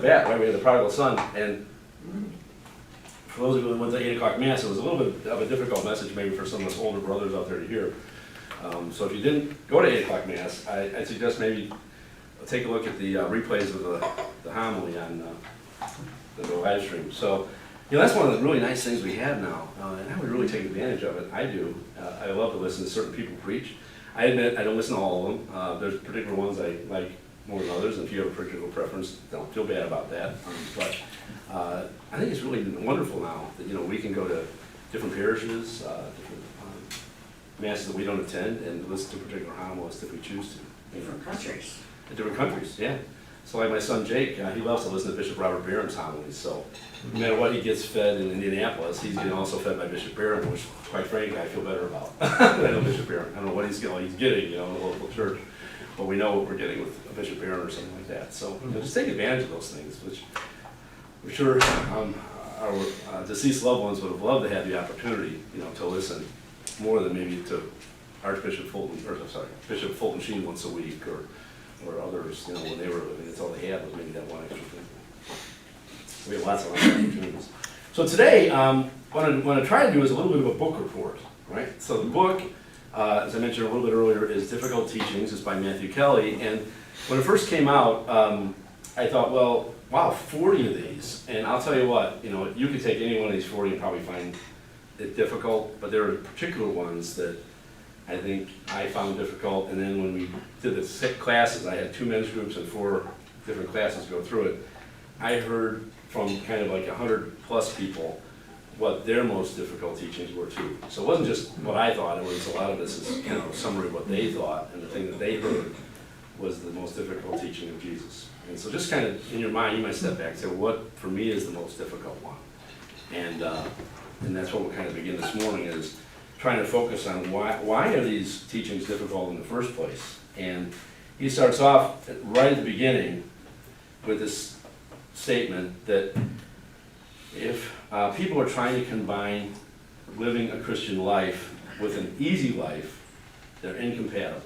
bat, right? We had the prodigal son, and for those of you who went to 8 o'clock mass, it was a little bit of a difficult message maybe for some of us older brothers out there to hear. So if you didn't go to 8 o'clock mass, I suggest maybe take a look at the replays of the homily on the live stream. So, that's one of the really nice things we have now, and I would really take advantage of it. I do. I love to listen to certain people preach. I admit I don't listen to all of them. There's particular ones I like more than others, and if you have a particular preference, don't feel bad about that. But I think it's really wonderful now that we can go to different parishes, different masses that we don't attend, and listen to particular homilists if we choose to. Different countries. In different countries, yeah. So like my son Jake, he loves to listen to Bishop Robert Barron's homilies. So no matter what he gets fed in Indianapolis, he's getting also fed by Bishop Barron, which quite frankly I feel better about. I know Bishop Barron. I don't know what he's getting, in the local church, but we know what we're getting with Bishop Barron or something like that. So just take advantage of those things, which I'm sure our deceased loved ones would have loved to have the opportunity, to listen more than maybe to Archbishop Fulton, Bishop Fulton Sheen once a week, or others, when they were living. That's all they had was maybe that one extra thing. We have lots of other opportunities. So today, what I try to do is a little bit of a book report, right? So the book, as I mentioned a little bit earlier, is Difficult Teachings. It's by Matthew Kelly. And when it first came out, I thought, well, wow, 40 of these. And I'll tell you what, you could take any one of these 40 and probably find it difficult, but there are particular ones that I think I found difficult. And then when we did the classes, I had 2 men's groups and 4 different classes go through it. I heard from kind of like 100+ people what their most difficult teachings were too. So it wasn't just what I thought, it was a lot of this is a summary of what they thought, and the thing that they heard was the most difficult teaching of Jesus. And so just kind of in your mind, you might step back and say, well, what for me is the most difficult one? And that's what we'll kind of begin this morning, is trying to focus on why are these teachings difficult in the first place. And he starts off right at the beginning with this statement that if people are trying to combine living a Christian life with an easy life, they're incompatible.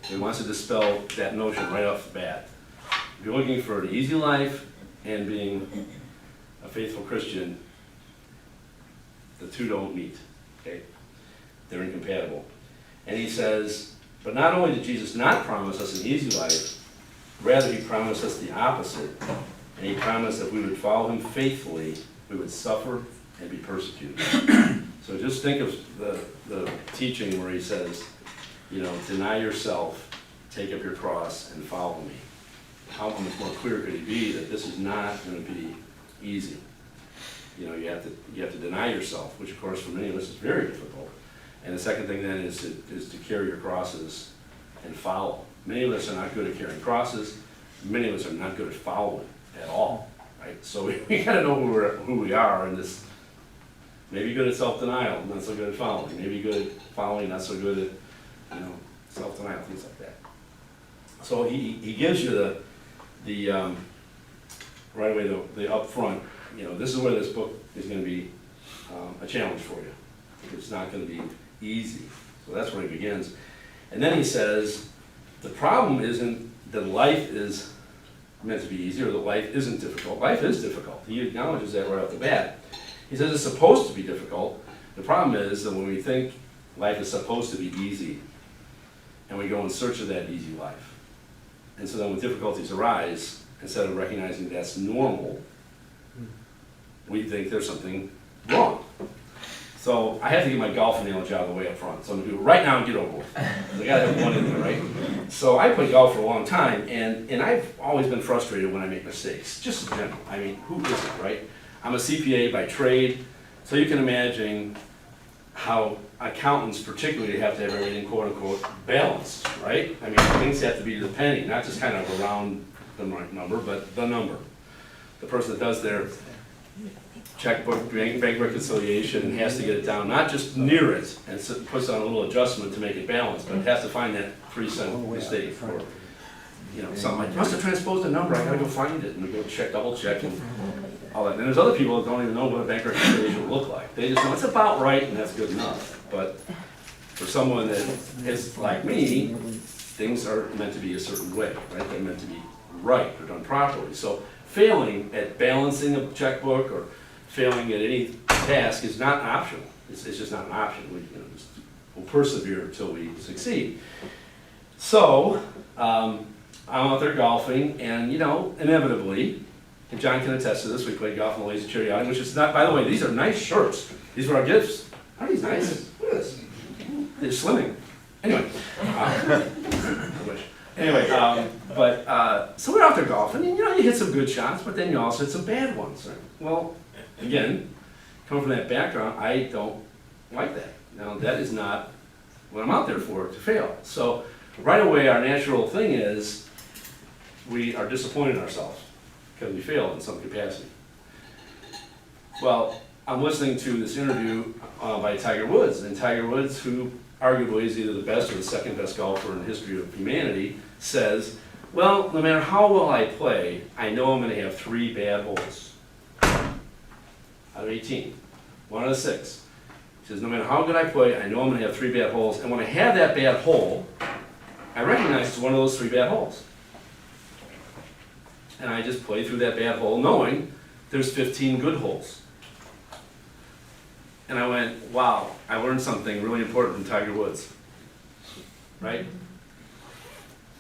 He wants to dispel that notion right off the bat. If you're looking for an easy life and being a faithful Christian, the two don't meet. Okay? They're incompatible. And he says, but not only did Jesus not promise us an easy life, rather he promised us the opposite. And he promised that if we would follow him faithfully, we would suffer and be persecuted. So just think of the teaching where he says, deny yourself, take up your cross, and follow me. How much more clear could he be that this is not going to be easy? You have to deny yourself, which of course for many of us is very difficult. And the second thing then is to carry your crosses and follow. Many of us are not good at carrying crosses. Many of us are not good at following at all, right? So we got to know who we are in this. Maybe good at self-denial, not so good at following. Maybe good at following, not so good at self-denial, things like that. So he gives you the right away the upfront. This is where this book is going to be a challenge for you. It's not going to be easy. So that's where he begins. And then he says, the problem isn't that life is meant to be easy or that life isn't difficult. Life is difficult. He acknowledges that right off the bat. He says it's supposed to be difficult. The problem is that when we think life is supposed to be easy and we go in search of that easy life, and so then when difficulties arise, instead of recognizing that's normal, we think there's something wrong. So I have to get my golf analogy out of the way up front. So I'm going to do it right now and get over with. I got to have one in there, right? So I played golf for a long time, and I've always been frustrated when I make mistakes, just in general. I mean, who isn't, right? I'm a CPA by trade, so you can imagine how accountants particularly have to have everything, quote unquote, balanced, right? I mean, things have to be to the penny, not just kind of around the number, but the number. The person that does their checkbook, bank reconciliation, and has to get it down, not just near it, and puts on a little adjustment to make it balanced, but it has to find that 3-cent mistake, or something like, must have transposed a number, I gotta go find it, and go double check, and all that. And there's other people that don't even know what a bank reconciliation would look like. They just know it's about right, and that's good enough. But for someone that is like me, things are meant to be a certain way, right? They're meant to be right or done properly. So failing at balancing a checkbook or failing at any task is not optional. It's just not an option. We'll persevere until we succeed. So I'm out there golfing, and inevitably, and John can attest to this, we played golf in the Lazy Cherry Outing, which is not, by the way, these are nice shirts. These were our gifts. Aren't these nice? Look at this. They're slimming. Anyway. I wish. Anyway, so we're out there golfing, and you hit some good shots, but then you also hit some bad ones. Right? Well, again, coming from that background, I don't like that. Now, that is not what I'm out there for, to fail. So right away, our natural thing is we are disappointed in ourselves because we failed in some capacity. Well, I'm listening to this interview by Tiger Woods, and Tiger Woods, who arguably is either the best or the second best golfer in the history of humanity, says, well, no matter how well I play, I know I'm going to have 3 bad holes out of 18, 1 out of 6. He says, no matter how good I play, I know I'm going to have 3 bad holes, and when I have that bad hole, I recognize it's one of those 3 bad holes. And I just play through that bad hole knowing there's 15 good holes. And I went, wow, I learned something really important from Tiger Woods, right?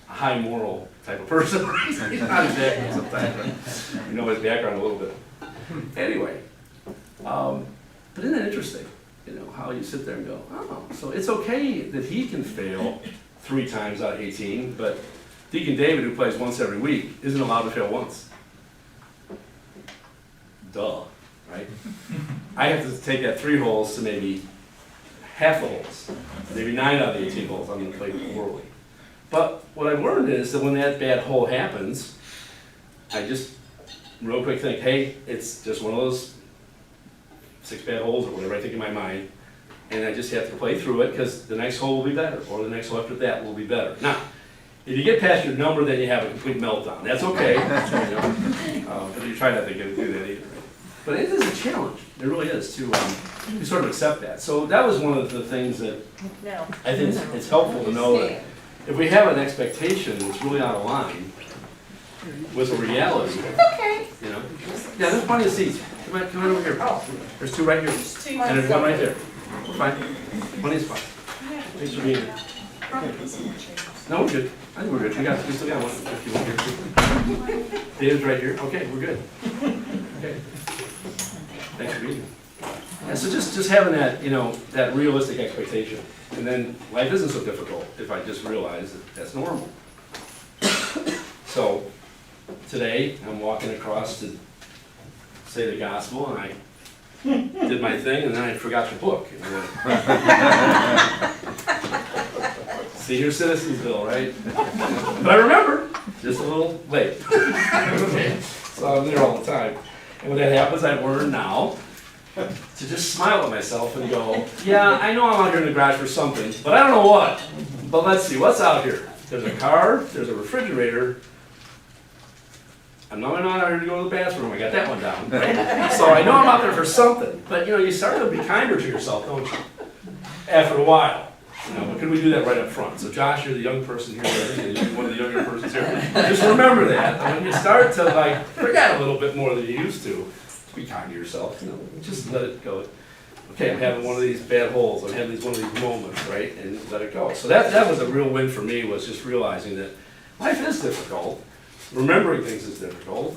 A high moral type of person. He's not exactly sometimes, right? You know his background a little bit. Anyway, but isn't that interesting? How you sit there and go, oh, so it's okay that he can fail 3 times out of 18, but Deacon David, who plays once every week, isn't allowed to fail once. Duh, right? I have to take that 3 holes to maybe half the holes, maybe 9 out of the 18 holes. I'm going to play poorly. But what I've learned is that when that bad hole happens, I just real quick think, hey, it's just one of those 6 bad holes or whatever I think in my mind, and I just have to play through it because the next hole will be better, or the next hole after that will be better. Now, if you get past your number, then you have a complete meltdown. That's okay. But you try not to do that either. But it is a challenge. It really is to sort of accept that. So that was one of the things that I think it's helpful to know that if we have an expectation that's really out of line with a reality, Okay. Yeah, there's plenty of seats. Come on over here. There's 2 right here, and there's 1 right there. We're fine. Plenty of spots. Thanks for being here. No, we're good. I think we're good. We still got 1 if you want here. David's right here. Okay, we're good. Okay. Thanks for being here. Yeah, so just having that, that realistic expectation. And then life isn't so difficult if I just realize that that's normal. So today I'm walking across to say the gospel, and I did my thing, and then I forgot the book. And I went, Senior Citizens Bill, right? But I remember, just a little late. Okay. So I'm there all the time. And when that happens, I've learned now to just smile at myself and go, yeah, I know I'm out here in the garage for something, but I don't know what. But let's see, what's out here? There's a car, there's a refrigerator. I'm not out here to go to the bathroom, I got that one down, right? So I know I'm out there for something. But you start to be kinder to yourself, don't you? After a while. But can we do that right up front? So Josh, you're the young person here, you're one of the younger persons here. Just remember that when you start to forget a little bit more than you used to, be kind to yourself. Just let it go. Okay, I'm having one of these bad holes. I'm having one of these moments, right? And let it go. So that was a real win for me, was just realizing that life is difficult. Remembering things is difficult.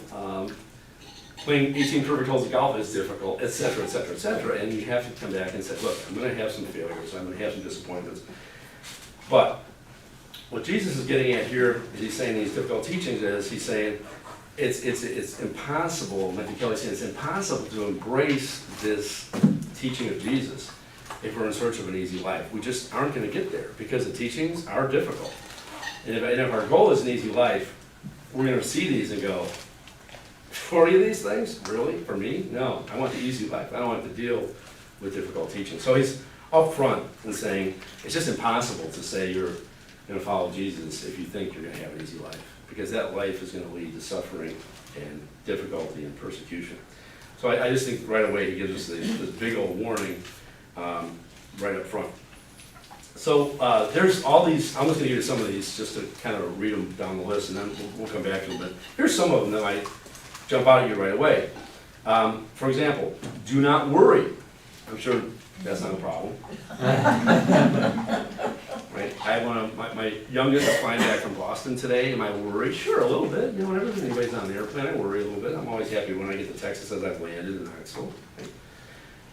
Playing 18 perfect holes of golf is difficult, et cetera, et cetera, et cetera. And you have to come back and say, look, I'm going to have some failures. I'm going to have some disappointments. But what Jesus is getting at here, as he's saying these difficult teachings, is he's saying it's impossible, Matthew Kelly saying it's impossible to embrace this teaching of Jesus if we're in search of an easy life. We just aren't going to get there because the teachings are difficult. And if our goal is an easy life, we're going to see these and go, 40 of these things? Really? For me? No. I want the easy life. I don't have to deal with difficult teaching. So he's up front and saying, it's just impossible to say you're going to follow Jesus if you think you're going to have an easy life, because that life is going to lead to suffering and difficulty and persecution. So I just think right away he gives us this big old warning right up front. So there's all these, I'm just gonna give you some of these just to kind of read them down the list and then we'll come back to them. But here's some of them that might jump out at you right away. For example, do not worry. I'm sure that's not a problem. Right? I have one of my youngest is flying back from Boston today. Am I worried? Sure, a little bit. You know, whenever anybody's on the airplane, I worry a little bit. I'm always happy when I get the text that says I've landed in Knoxville. Right?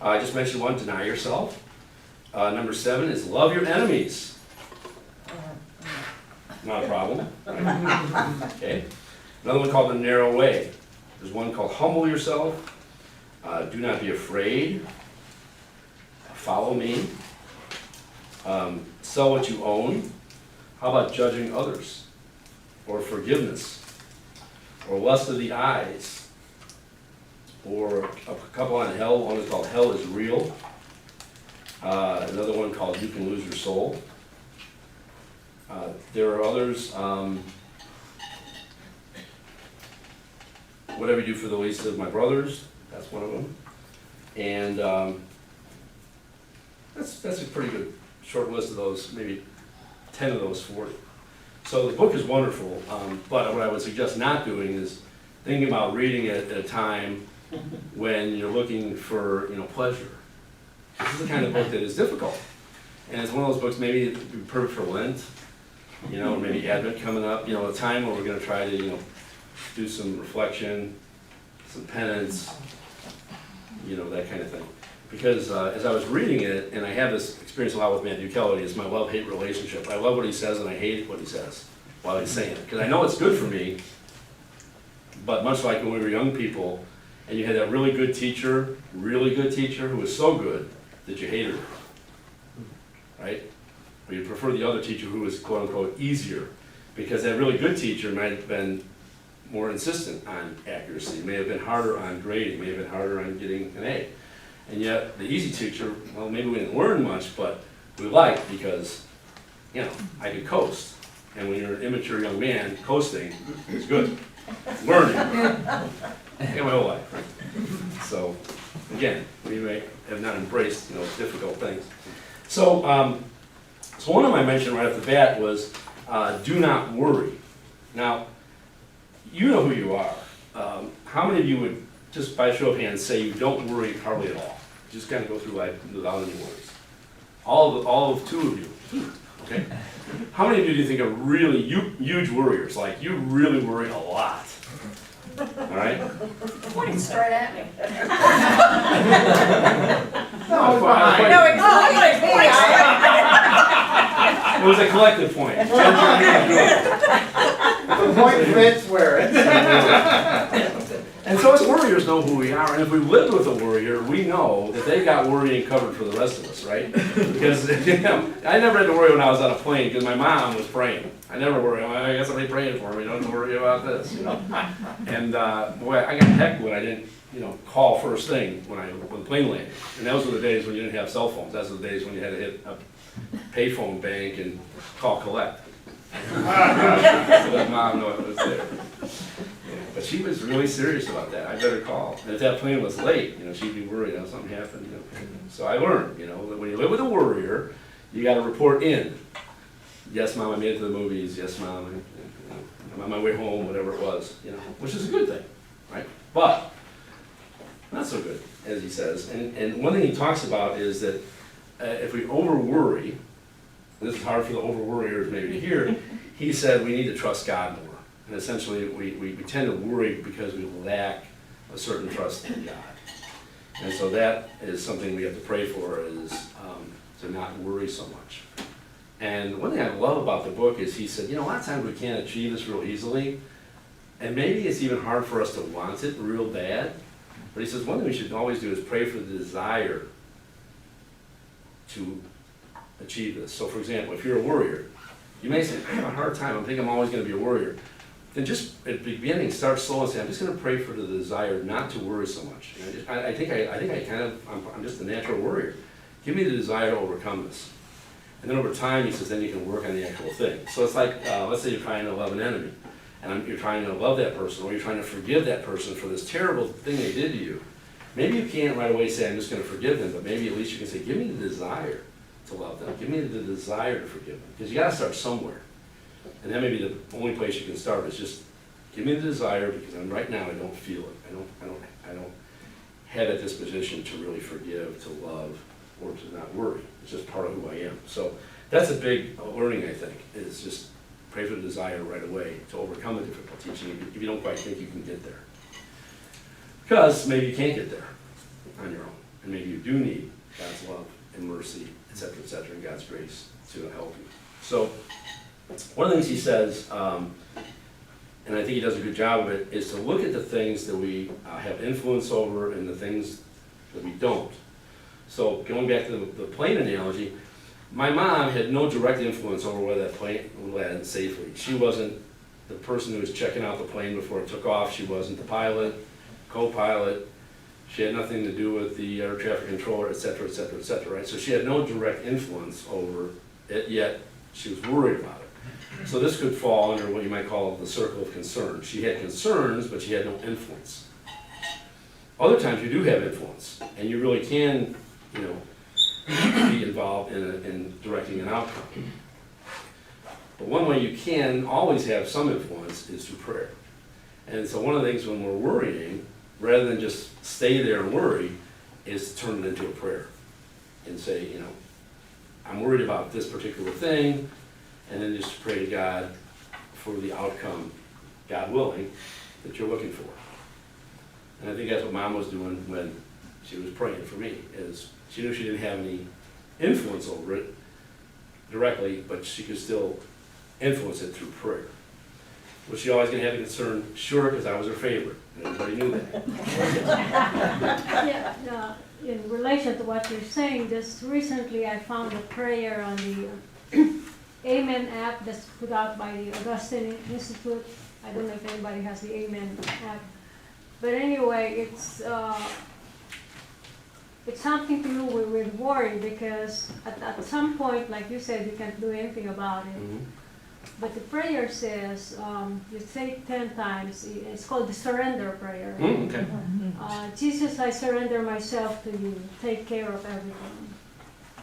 I just mentioned one, deny yourself. Number 7 is love your enemies. Not a problem. Right? Okay. Another one called the narrow way. There's one called humble yourself. Do not be afraid. Follow me. Sell what you own. How about judging others? Or forgiveness? Or lust of the eyes? Or a couple on hell. One is called Hell is Real. Another one called You Can Lose Your Soul. There are others. Whatever you do for the least of my brothers. That's one of them. And that's a pretty good short list of those, maybe 10 of those 40. So the book is wonderful, but what I would suggest not doing is thinking about reading it at a time when you're looking for, pleasure. This is the kind of book that is difficult. And it's one of those books maybe it'd be perfect for Lent, maybe Advent coming up, a time where we're going to try to, do some reflection, some penance, that kind of thing. Because as I was reading it, and I have this experience a lot with Matthew Kelly, it's my love-hate relationship. I love what he says and I hate what he says while he's saying it. Because I know it's good for me, but much like when we were young people, and you had that really good teacher who was so good that you hated her, right? Or you prefer the other teacher who was quote-unquote easier, because that really good teacher might have been more insistent on accuracy, may have been harder on grading, may have been harder on getting an A. And yet, the easy teacher, well, maybe we didn't learn much, but we liked because, I could coast. And when you're an immature young man, coasting is good. Learning. Yeah, my whole life, right? So, again, we may have not embraced, difficult things. So, so one of them I mentioned right off the bat was, do not worry. Now, you know who you are. How many of you would, just by show of hands, say you don't worry hardly at all? Just kind of go through life without any worries. All of 2 of you, okay? How many of you do you think are really huge worriers? Like, you really worry a lot. All right? Pointing straight at me. No, it was a collective point. The point fits where it's. And so as warriors know who we are, and if we lived with a warrior, we know that they got worrying covered for the rest of us, right? Because I never had to worry when I was on a plane because my mom was praying. I never worry. I got somebody praying for me. Don't have to worry about this, And boy, I got heck when I didn't, call first thing when the plane landed. And those were the days when you didn't have cell phones. Those were the days when you had to hit a payphone bank and call collect. So let mom know it was there. But she was really serious about that. I better call. And if that plane was late, she'd be worried something happened. So I learned, that when you live with a worrier, you got to report in. Yes, mom, I made it to the movies. Yes, mom, I'm on my way home. Whatever it was, which is a good thing, right? But not so good, as he says. And one thing he talks about is that if we over worry, and this is hard for the over worriers maybe to hear, he said we need to trust God more. And essentially, we tend to worry because we lack a certain trust in God. And so that is something we have to pray for, is to not worry so much. And one thing I love about the book is he said, a lot of times we can't achieve this real easily, and maybe it's even hard for us to want it real bad. But he says one thing we should always do is pray for the desire to achieve this. So for example, if you're a worrier, you may say, I have a hard time, I think I'm always going to be a worrier. Then just at the beginning, start slow and say, I'm just going to pray for the desire not to worry so much. I think I'm just a natural worrier. Give me the desire to overcome this. And then over time, he says, then you can work on the actual thing. So it's like, let's say you're trying to love an enemy, and you're trying to love that person, or you're trying to forgive that person for this terrible thing they did to you. Maybe you can't right away say, I'm just going to forgive them, but maybe at least you can say, give me the desire to love them. Give me the desire to forgive them. Because you gotta start somewhere. And that may be the only place you can start, is just give me the desire, because right now I don't feel it. I don't have a disposition to really forgive, to love, or to not worry. It's just part of who I am. So that's a big learning, I think, is just pray for the desire right away to overcome the difficulty, if you don't quite think you can get there. Because maybe you can't get there on your own, and maybe you do need God's love and mercy, etc., and God's grace to help you. So one of the things he says, and I think he does a good job of it, is to look at the things that we have influence over and the things that we don't. So going back to the plane analogy, my mom had no direct influence over whether that plane would land safely. She wasn't the person who was checking out the plane before it took off. She wasn't the pilot, co-pilot. She had nothing to do with the air traffic controller, etc., right? So she had no direct influence over it, yet she was worried about it. So this could fall under what you might call the circle of concern. She had concerns, but she had no influence. Other times you do have influence, and you really can, be involved in directing an outcome. But one way you can always have some influence is through prayer. And so one of the things when we're worrying, rather than just stay there and worry, is to turn it into a prayer and say, I'm worried about this particular thing, and then just pray to God for the outcome, God willing, that you're looking for. And I think that's what Mom was doing when she was praying for me, is she knew she didn't have any influence over it directly, but she could still influence it through prayer. Was she always going to have a concern? Sure, because I was her favorite. And everybody knew that. Yeah, in relation to what you're saying, just recently I found a prayer on the Amen app that's put out by the Augustine Institute. I don't know if anybody has the Amen app. But anyway, it's something to do with worry, because at some point, like you said, you can't do anything about it. Mm-hmm. But the prayer says, you say it 10 times, it's called the surrender prayer. Okay. Jesus, I surrender myself to you, take care of everything.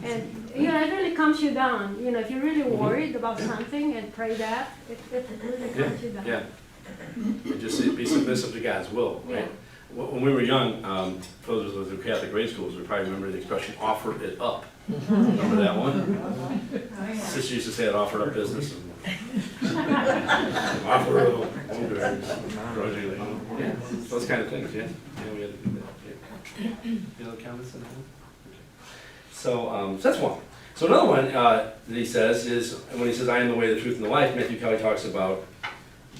And, it really calms you down. If you're really worried about something and pray that, it really calms you down. Yeah. And just be submissive to God's will, right? Yeah. When we were young, for those of us in Catholic grade schools, we probably remember the expression, offer it up. Remember that one? Sister used to say it, offer up business. Offer it up. Yeah, those kind of things, yeah. Yeah, we had to do that. Yeah. Any other comments on that one? Okay. So that's one. So another one that he says is, when he says, I am the way, the truth, and the life, Matthew Kelly talks about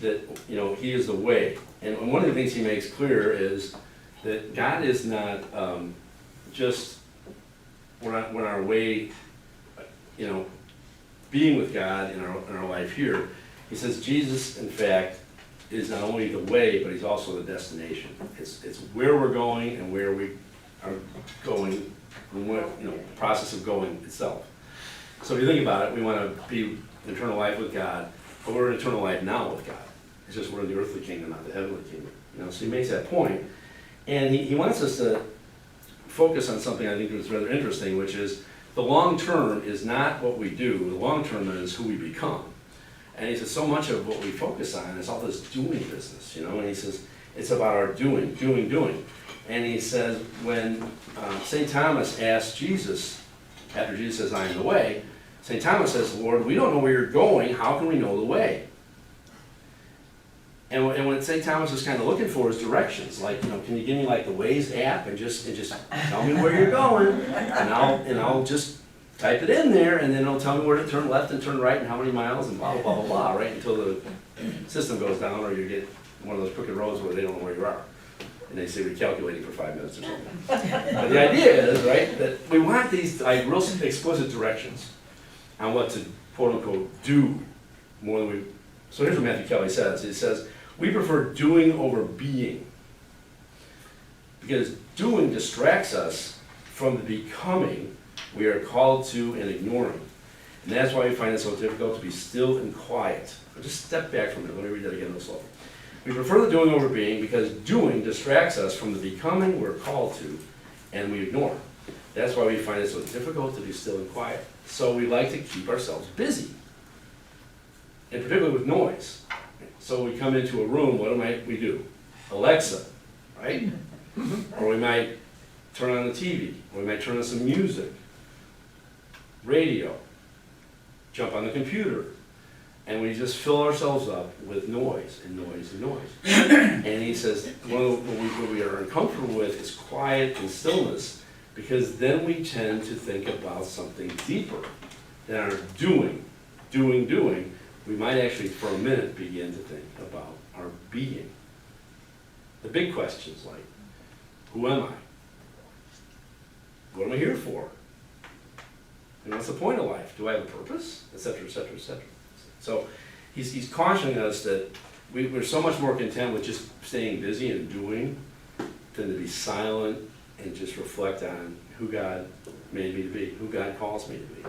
that, he is the way. And one of the things he makes clear is that God is not just when our way, being with God in our life here. He says Jesus, in fact, is not only the way, but he's also the destination. It's where we're going and where we are going, and what, the process of going itself. So if you think about it, we want to be in eternal life with God, but we're in eternal life now with God. It's just we're in the earthly kingdom, not the heavenly kingdom. So he makes that point, and he wants us to focus on something I think that's rather interesting, which is the long term is not what we do. The long term is who we become. And he says so much of what we focus on is all this doing business, And he says it's about our doing. And he says when St. Thomas asked Jesus, after Jesus says, I am the way, St. Thomas says, Lord, we don't know where you're going. How can we know the way? And what St. Thomas is kind of looking for is directions. Like, can you give me like the Waze app and just tell me where you're going, and I'll just type it in there, and then it'll tell me where to turn left and turn right and how many miles and blah, blah, blah, blah, blah, right? Until the system goes down or you get one of those crooked roads where they don't know where you are. And they say recalculating for 5 minutes or something. But the idea is, right, that we want these real explicit directions on what to, quote unquote, do more than we. So here's what Matthew Kelly says. He says, we prefer doing over being. Because doing distracts us from the becoming we are called to and ignoring. And that's why we find it so difficult to be still and quiet. So just step back from it. Let me read that again real slowly. We prefer the doing over being because doing distracts us from the becoming we're called to and we ignore. That's why we find it so difficult to be still and quiet. So we like to keep ourselves busy, and particularly with noise. So we come into a room, what might we do? Alexa, right? Or we might turn on the TV, or we might turn on some music, radio, jump on the computer, and we just fill ourselves up with noise and noise and noise. And he says, what we are uncomfortable with is quiet and stillness, because then we tend to think about something deeper than our doing. We might actually, for a minute, begin to think about our being. The big questions like, who am I? What am I here for? And what's the point of life? Do I have a purpose? Et cetera, et cetera, et cetera. So he's cautioning us that we're so much more content with just staying busy and doing than to be silent and just reflect on who God made me to be, who God calls me to be.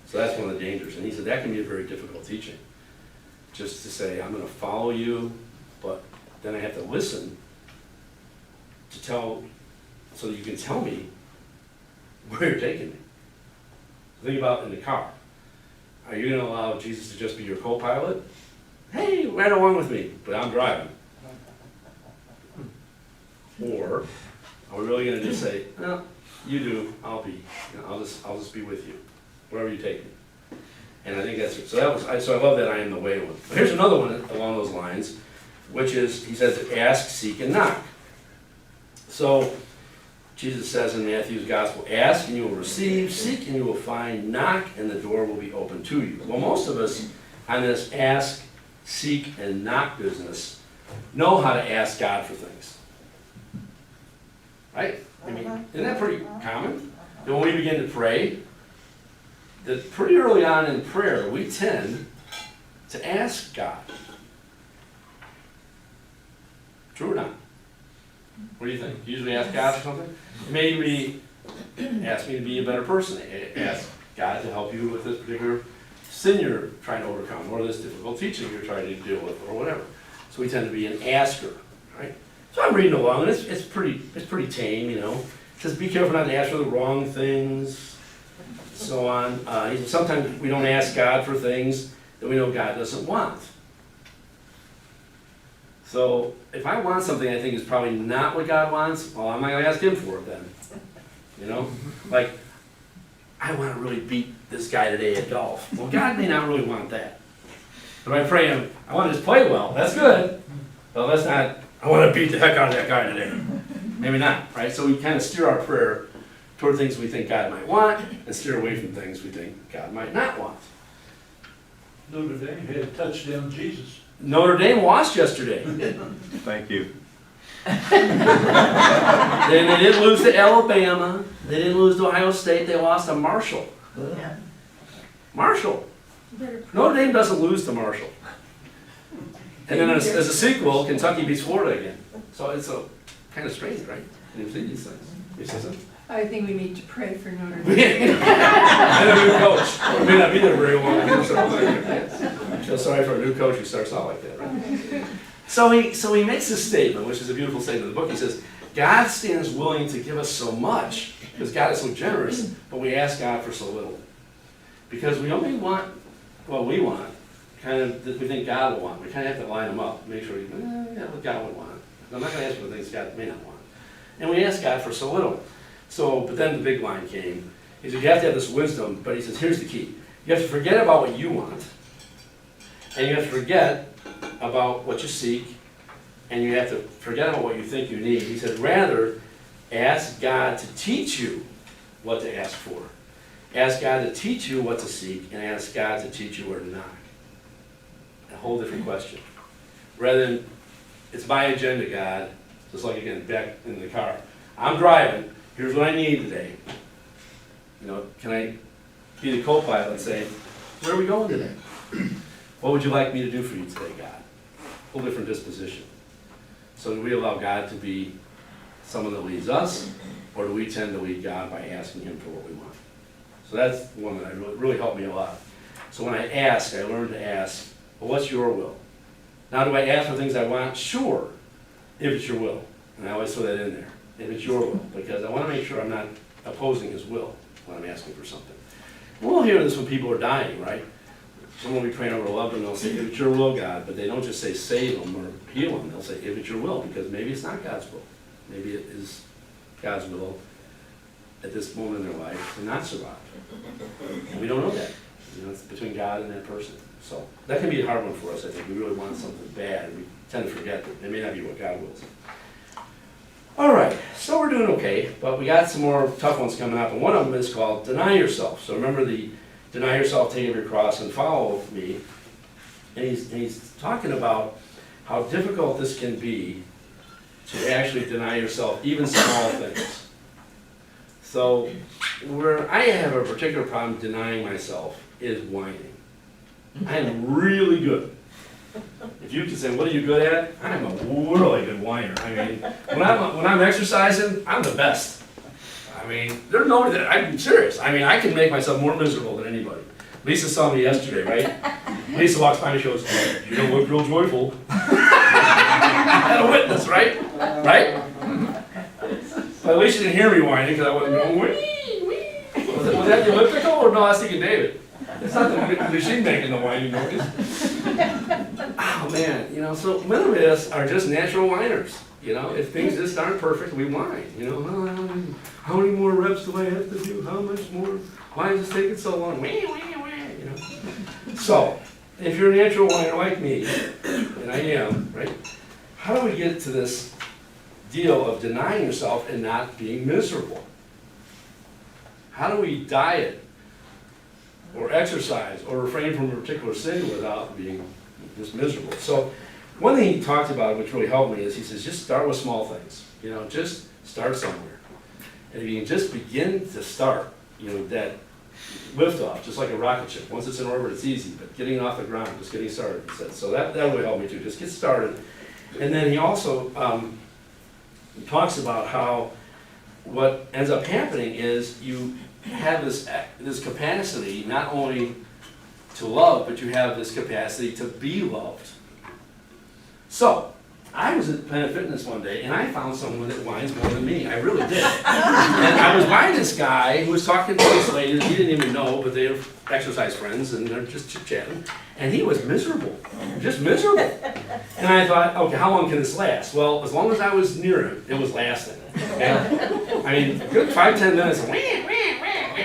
So that's one of the dangers. And he said that can be a very difficult teaching. Just to say, I'm going to follow you, but then I have to listen to tell, so that you can tell me where you're taking me. Think about in the car. Are you going to allow Jesus to just be your co-pilot? Hey, ride along with me, but I'm driving. Or are we really going to just say, no, you do, I'll just be with you, wherever you take me. And I think that's it. So I love that I am the way one. But here's another one along those lines, which is, he says, ask, seek, and knock. So Jesus says in Matthew's gospel, ask and you will receive, seek and you will find, knock and the door will be open to you. Well, most of us on this ask, seek, and knock business know how to ask God for things. Right? I mean, isn't that pretty common? That when we begin to pray, that pretty early on in prayer, we tend to ask God. True or not? What do you think? You usually ask God for something? Maybe ask me to be a better person. Ask God to help you with this particular sin you're trying to overcome, or this difficult teaching you're trying to deal with, or whatever. So we tend to be an asker, right? So I'm reading along, and it's pretty tame, you know. It says, be careful not to ask for the wrong things, so on. Sometimes we don't ask God for things that we know God doesn't want. So if I want something I think is probably not what God wants, well, I'm not going to ask him for it then. You know? Like, I want to really beat this guy today at golf. Well, God may not really want that. But I pray him, I want to just play well. That's good. But let's not, I want to beat the heck out of that guy today. Maybe not, right? So we kind of steer our prayer toward things we think God might want and steer away from things we think God might not want. Notre Dame had a touchdown Jesus. Notre Dame lost yesterday. Thank you. They didn't lose to Alabama. They didn't lose to Ohio State. They lost to Marshall. Yeah. Marshall. Notre Dame doesn't lose to Marshall. And then as a sequel, Kentucky beats Florida again. So it's kind of strange, right? You see these things. You see something? I think we need to pray for Notre Dame. And a new coach. May not be there very long. I feel sorry for a new coach who starts out like that, right? So he makes this statement, which is a beautiful statement in the book. He says, God stands willing to give us so much, because God is so generous, but we ask God for so little. Because we only want what we want, kind of that we think God will want. We kind of have to line them up, make sure what God would want. I'm not going to ask for the things God may not want. And we ask God for so little. So, but then the big line came. He said, you have to have this wisdom, but he says, here's the key. You have to forget about what you want, and you have to forget about what you seek, and you have to forget about what you think you need. He said, rather, ask God to teach you what to ask for. Ask God to teach you what to seek, and ask God to teach you where to knock. A whole different question. Rather than, it's my agenda, God, just like again, back in the car. I'm driving, here's what I need today. You know, can I be the co-pilot and say, where are we going today? What would you like me to do for you today, God? Whole different disposition. So do we allow God to be someone that leads us, or do we tend to lead God by asking him for what we want? So that's one that really helped me a lot. So when I ask, I learn to ask, well, what's your will? Now, do I ask for things I want? Sure, if it's your will. And I always throw that in there, if it's your will, because I want to make sure I'm not opposing his will when I'm asking for something. We'll hear this when people are dying, right? Someone will be praying over a loved one, they'll say, if it's your will, God, but they don't just say save them or heal them, they'll say, if it's your will, because maybe it's not God's will. Maybe it is God's will at this moment in their life to not survive. And we don't know that. It's between God and that person. So that can be a hard one for us, I think. We really want something bad, and we tend to forget that it may not be what God wills. All right, so we're doing okay, but we got some more tough ones coming up, and one of them is called deny yourself. So remember the deny yourself, take up your cross, and follow me. And he's talking about how difficult this can be to actually deny yourself, even small things. So where I have a particular problem denying myself is whining. I am really good. If you could say, what are you good at? I'm a really good whiner. I mean, when I'm exercising, I'm the best. I mean, there's nobody that, I'm serious. I mean, I can make myself more miserable than anybody. Lisa saw me yesterday, right? Lisa walks by and she goes, you don't look real joyful. I had a witness, right? Right? But at least you didn't hear me whining because I wasn't going, wee, wee. Was that the elliptical or no, that's Deacon David? It's not the machine making the whining noise. Oh man, so many of us are just natural whiners. If things just aren't perfect, we whine. How many more reps do I have to do? How much more? Why is this taking so long? So, if you're a natural whiner like me, and I am, right? How do we get to this deal of denying yourself and not being miserable? How do we diet or exercise or refrain from a particular sin without being just miserable? So one thing he talked about, which really helped me, is he says, just start with small things. Just start somewhere. And if you can just begin to start, that lift off, just like a rocket ship. Once it's in orbit, it's easy, but getting off the ground, just getting started, he said. So that really helped me too, just get started. And then he also talks about how what ends up happening is you have this capacity not only to love, but you have this capacity to be loved. So, I was at Planet Fitness one day, and I found someone that whines more than me. I really did. And I was by this guy who was talking to this lady that he didn't even know, but they were exercise friends, and they're just chit-chatting. And he was miserable, just miserable. And I thought, okay, how long can this last? Well, as long as I was near him, it was lasting. Okay? I mean, a good 5-10 minutes, and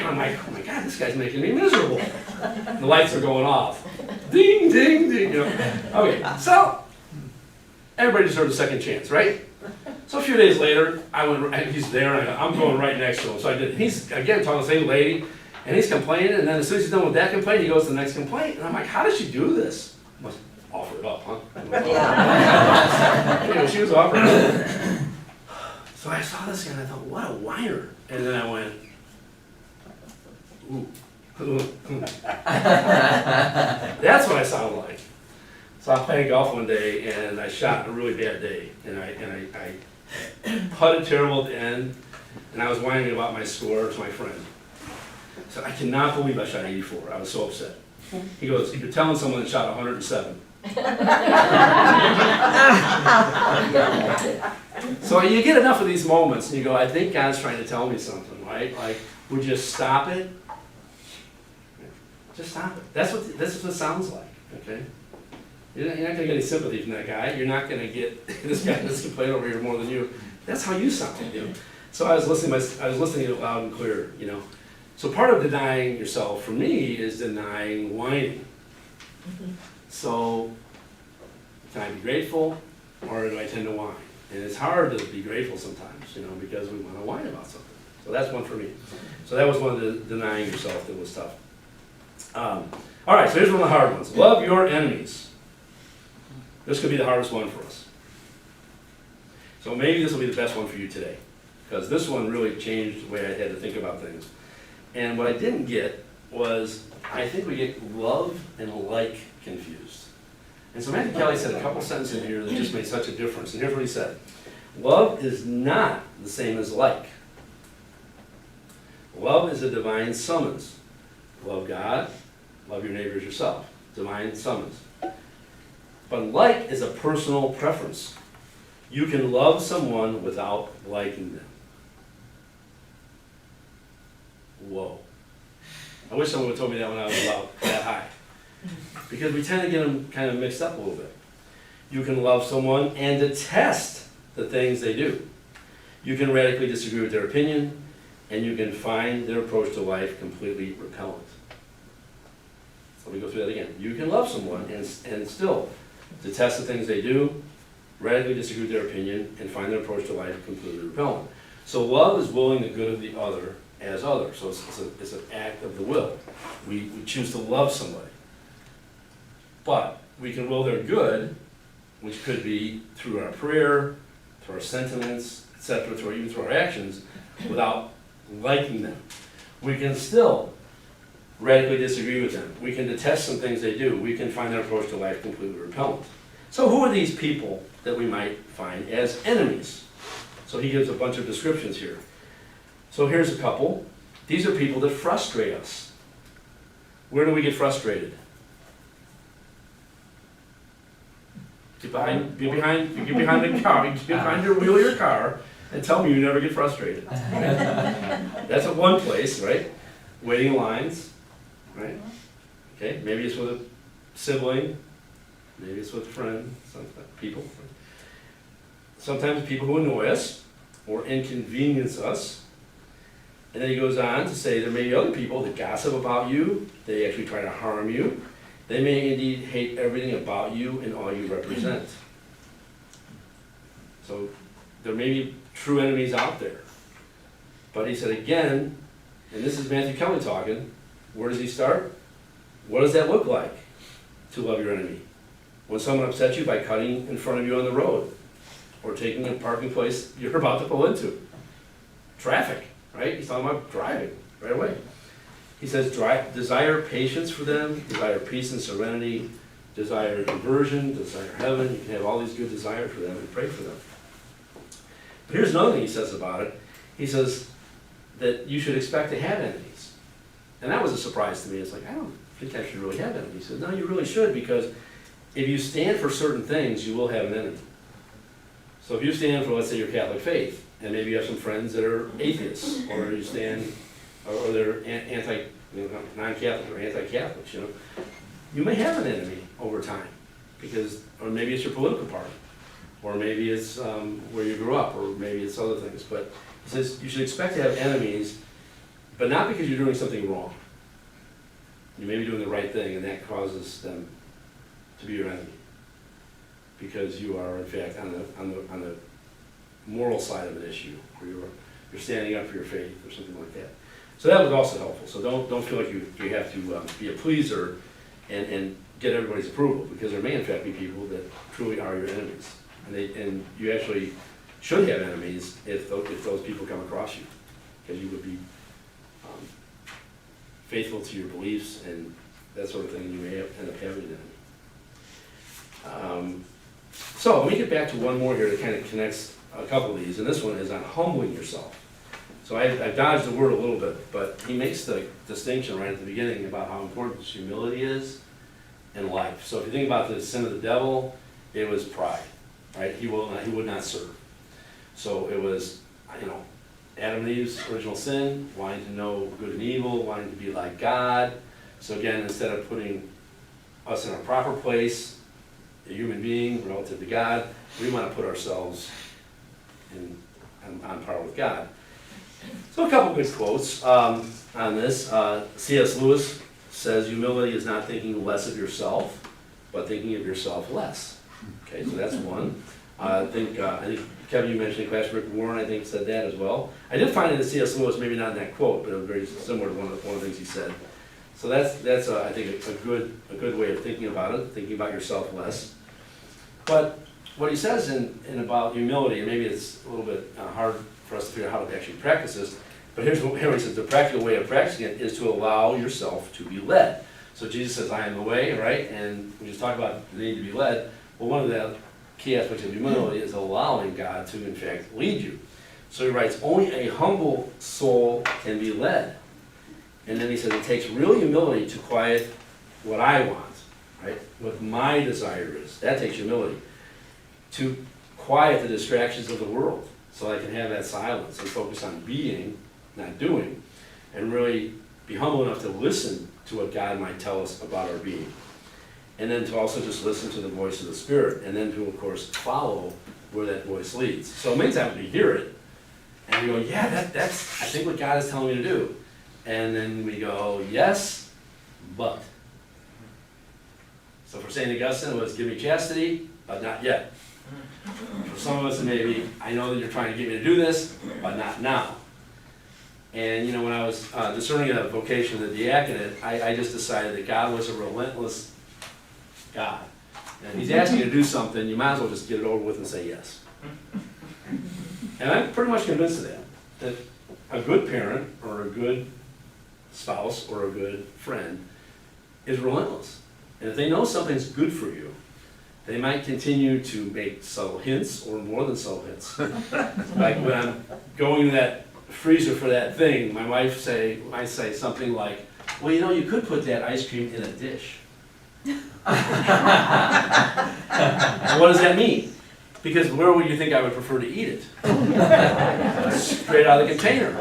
I'm like, oh my God, this guy's making me miserable. The lights are going off. Ding, ding, ding. Okay, so everybody deserves a second chance, right? So a few days later, he's there, and I'm going right next to him. So I did. He's, again, talking to the same lady, and he's complaining, and then as soon as he's done with that complaint, he goes to the next complaint. And I'm like, how did she do this? Must offer it up, huh? Anyway, she was offering it up. So I saw this guy, and I thought, what a whiner. And then I went, ooh. That's what I sound like. So I was playing golf one day, and I shot a really bad day, and I putted terrible at the end, and I was whining about my score to my friend. So I cannot believe I shot 84. I was so upset. He goes, you're telling someone that shot 107. So you get enough of these moments, and you go, I think God's trying to tell me something, right? Like, would you stop it? Just stop it. That's what it sounds like, okay? You're not going to get any sympathy from that guy. You're not going to get this guy that's complaining over here more than you. That's how you sound, So I was listening to it loud and clear, So part of denying yourself, for me, is denying whining. So can I be grateful, or do I tend to whine? And it's hard to be grateful sometimes, because we want to whine about something. So that's one for me. So that was one of the denying yourself that was tough. All right, so here's one of the hard ones. Love your enemies. This could be the hardest one for us. So maybe this will be the best one for you today, because this one really changed the way I had to think about things. And what I didn't get was, I think we get love and like confused. And so Matthew Kelly said a couple sentences in here that just made such a difference. And here's what he said. Love is not the same as like. Love is a divine summons. Love God, love your neighbor as yourself. Divine summons. But like is a personal preference. You can love someone without liking them. Whoa. I wish someone would have told me that when I was about that high. Because we tend to get them kind of mixed up a little bit. You can love someone and detest the things they do. You can radically disagree with their opinion, and you can find their approach to life completely repellent. So let me go through that again. You can love someone and still detest the things they do, radically disagree with their opinion, and find their approach to life completely repellent. So love is willing the good of the other as other. So it's an act of the will. We choose to love somebody. But we can will their good, which could be through our prayer, through our sentiments, etc., even through our actions, without liking them. We can still radically disagree with them. We can detest some things they do. We can find their approach to life completely repellent. So who are these people that we might find as enemies? So he gives a bunch of descriptions here. So here's a couple. These are people that frustrate us. Where do we get frustrated? Get behind the car, get behind your wheel of your car, and tell me you never get frustrated. That's at one place, right? Waiting in lines, right? Okay, maybe it's with a sibling, maybe it's with a friend, people. Sometimes people who annoy us or inconvenience us. And then he goes on to say there may be other people that gossip about you, they actually try to harm you. They may indeed hate everything about you and all you represent. So there may be true enemies out there. But he said again, and this is Matthew Kelly talking, where does he start? What does that look like to love your enemy? When someone upsets you by cutting in front of you on the road, or taking a parking place you're about to pull into. Traffic, right? He's talking about driving right away. He says, desire patience for them, desire peace and serenity, desire conversion, desire heaven. You can have all these good desires for them and pray for them. But here's another thing he says about it. He says that you should expect to have enemies. And that was a surprise to me. It's like, I don't think I should really have enemies. He said, no, you really should, because if you stand for certain things, you will have an enemy. So if you stand for, let's say, your Catholic faith, and maybe you have some friends that are atheists, or you stand, or they're non-Catholic or anti-Catholics, you may have an enemy over time, because, or maybe it's your political party, or maybe it's where you grew up, or maybe it's other things. But he says you should expect to have enemies, but not because you're doing something wrong. You may be doing the right thing, and that causes them to be your enemy, because you are, in fact, on the moral side of an issue, or you're standing up for your faith, or something like that. So that was also helpful. So don't feel like you have to be a pleaser and get everybody's approval, because there may, in fact, be people that truly are your enemies, and you actually should have enemies if those people come across you, because you would be faithful to your beliefs and that sort of thing, and you may end up having an enemy. So let me get back to one more here that kind of connects a couple of these, and this one is on humbling yourself. So I dodged the word a little bit, but he makes the distinction right at the beginning about how important humility is in life. So if you think about the sin of the devil, it was pride, right? He would not serve. So it was, Adam and Eve's original sin, wanting to know good and evil, wanting to be like God. So again, instead of putting us in our proper place, a human being relative to God, we want to put ourselves on par with God. So a couple good quotes on this. C.S. Lewis says, humility is not thinking less of yourself, but thinking of yourself less. Okay, so that's one. I think Kevin, you mentioned class, Rick Warren, I think, said that as well. I did find it in C.S. Lewis, maybe not in that quote, but it was very similar to one of the things he said. So that's I think a good way of thinking about it, thinking about yourself less. But what he says in about humility, and maybe it's a little bit hard for us to figure out how to actually practice this, but here he says the practical way of practicing it is to allow yourself to be led. So Jesus says, I am the way, right? And we just talked about the need to be led. Well, one of the key aspects of humility is allowing God to, in fact, lead you. So he writes, only a humble soul can be led. And then he says, it takes real humility to quiet what I want, right? What my desire is. That takes humility. To quiet the distractions of the world so I can have that silence and focus on being, not doing. and really be humble enough to listen to what God might tell us about our being. And then to also just listen to the voice of the Spirit, and then to, of course, follow where that voice leads. So many times we hear it, and we go, yeah, that's, I think what God is telling me to do. And then we go, yes, but. So for St. Augustine, it was give me chastity, but not yet. For some of us, it may be, I know that you're trying to get me to do this, but not now. And you know, when I was discerning a vocation of the diaconate, I just decided that God was a relentless God. And He's asking you to do something, you might as well just get it over with and say yes. And I'm pretty much convinced of that a good parent or a good spouse or a good friend is relentless. And if they know something's good for you, they might continue to make subtle hints or more than subtle hints. Like when I'm going to that freezer for that thing, my wife might say something like, well, you know, you could put that ice cream in a dish. What does that mean? Because where would you think I would prefer to eat it? Straight out of the container.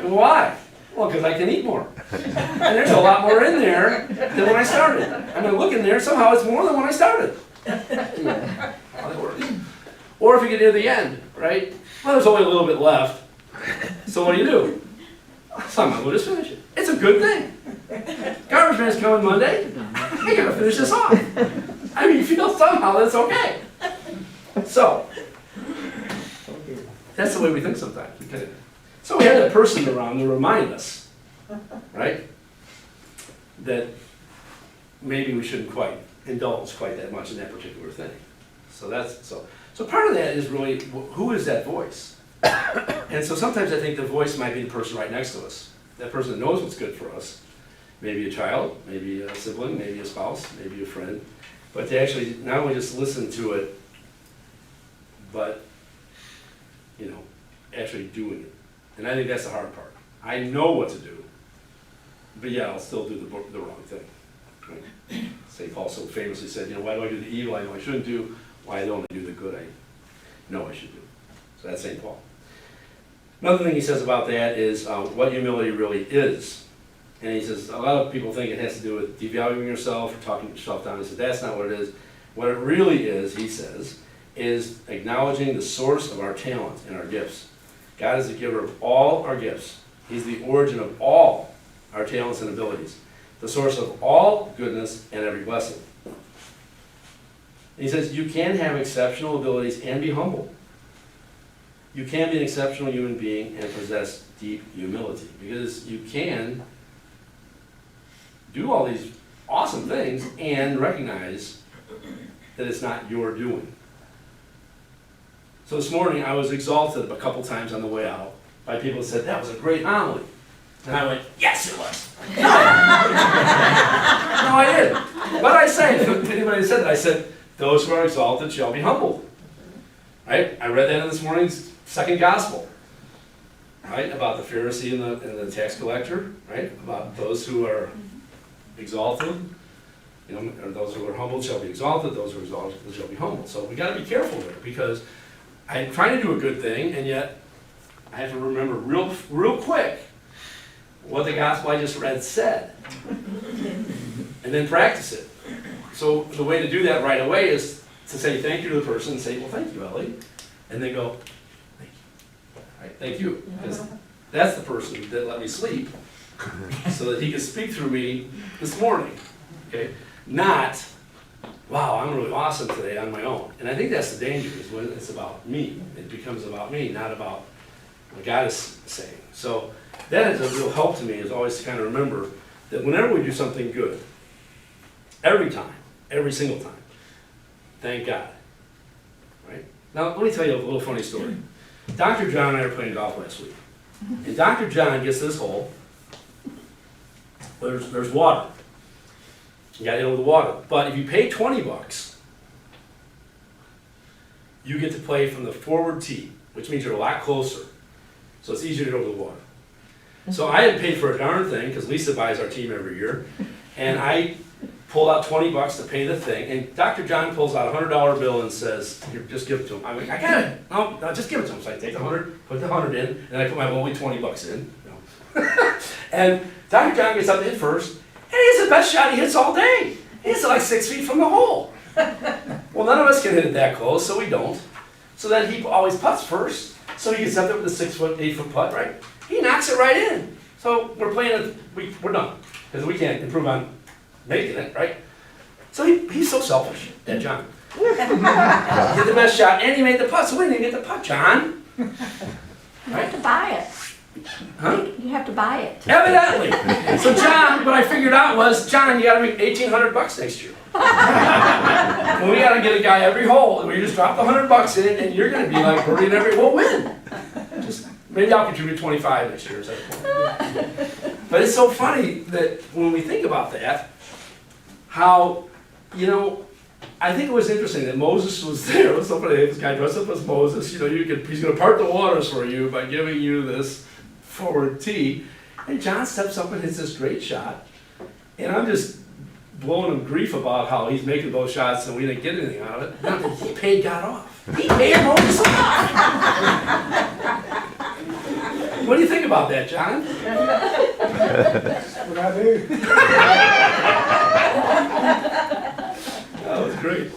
Why? Well, because I can eat more. And there's a lot more in there than when I started. I'm going to look in there, somehow it's more than when I started. How that works. Or if you get near the end, right? Well, there's only a little bit left. So what do? Somehow we'll just finish it. It's a good thing. Garbage man's coming Monday. I gotta finish this off. I mean, you feel somehow that's okay. So, that's the way we think sometimes. So we had that person around to remind us, right, that maybe we shouldn't quite indulge quite that much in that particular thing. So so part of that is really, who is that voice? And so sometimes I think the voice might be the person right next to us. That person that knows what's good for us. Maybe a child, maybe a sibling, maybe a spouse, maybe a friend. But to actually not only just listen to it, but, you know, actually doing it. And I think that's the hard part. I know what to do, but yeah, I'll still do the wrong thing. Right? St. Paul so famously said, you know, why do I do the evil I know I shouldn't do? Why don't I do the good I know I should do? So that's St. Paul. Another thing he says about that is what humility really is. And he says, a lot of people think it has to do with devaluing yourself or talking yourself down. He says, that's not what it is. What it really is, he says, is acknowledging the source of our talent and our gifts. God is the giver of all our gifts. He's the origin of all our talents and abilities, the source of all goodness and every blessing. And he says, you can have exceptional abilities and be humble. You can be an exceptional human being and possess deep humility, because you can do all these awesome things and recognize that it's not your doing. So this morning I was exalted a couple times on the way out by people who said, that was a great homily. And I went, yes it was. No, I didn't. But I say, if anybody said that, I said, those who are exalted shall be humbled. Right? I read that in this morning's second gospel. Right? About the Pharisee and the tax collector. Right? About those who are exalted, you know, or those who are humbled shall be exalted, those who are exalted shall be humbled. So we got to be careful there, because I'm trying to do a good thing, and yet I have to remember real quick what the gospel I just read said, and then practice it. So the way to do that right away is to say thank you to the person and say, well, thank you, Ellie, and then go, thank you. Right, thank you, because that's the person that let me sleep, so that he could speak through me this morning. Okay, not, wow, I'm really awesome today on my own. And I think that's the danger, is when it's about me. It becomes about me, not about what God is saying. So that is a real help to me, is always to kind of remember that whenever we do something good, every time, every single time, thank God. Right? Now, let me tell you a little funny story. Dr. John and I were playing golf last week. And Dr. John gets this hole. There's water. You got to hit with the water. But if you pay $20, you get to play from the forward tee, which means you're a lot closer. So it's easier to go over the water. So I hadn't paid for a darn thing, because Lisa buys our team every year. And I pulled out $20 to pay the thing, and Dr. John pulls out a $100 bill and says, "Here, just give it to him." I'm like, "I got it. No, just give it to him." So I take the 100, put the 100 in, and I put my only $20 in. And Dr. John gets up to hit first, and he hits the best shot he hits all day. He hits it like 6 feet from the hole. Well, none of us can hit it that close, so we don't. So then he always putts first. So he gets up there with a 6 foot, 8 foot putt, right? He knocks it right in. So we're playing it, we're done. Because we can't improve on making it, right? So he's so selfish, that John. He hit the best shot, and he made the putt, so we didn't get the putt, John. You have to buy it. Huh? You have to buy it. Evidently. So John, what I figured out was, John, you gotta make $1,800 next year. Well, we gotta get a guy every hole, and we just drop the $100 in, and you're gonna be like birdie we'll win. Just, maybe I'll contribute 25 next year. But it's so funny that when we think about that, how, I think it was interesting that Moses was there. It was so funny, this guy dressed up as Moses, he's gonna part the waters for you by giving you this forward tee. And John steps up and hits this great shot. And I'm just blowing him grief about how he's making those shots and we didn't get anything out of it. Not that he paid God off. He paid Moses off. What do you think about that, John? That's what I do. That was great.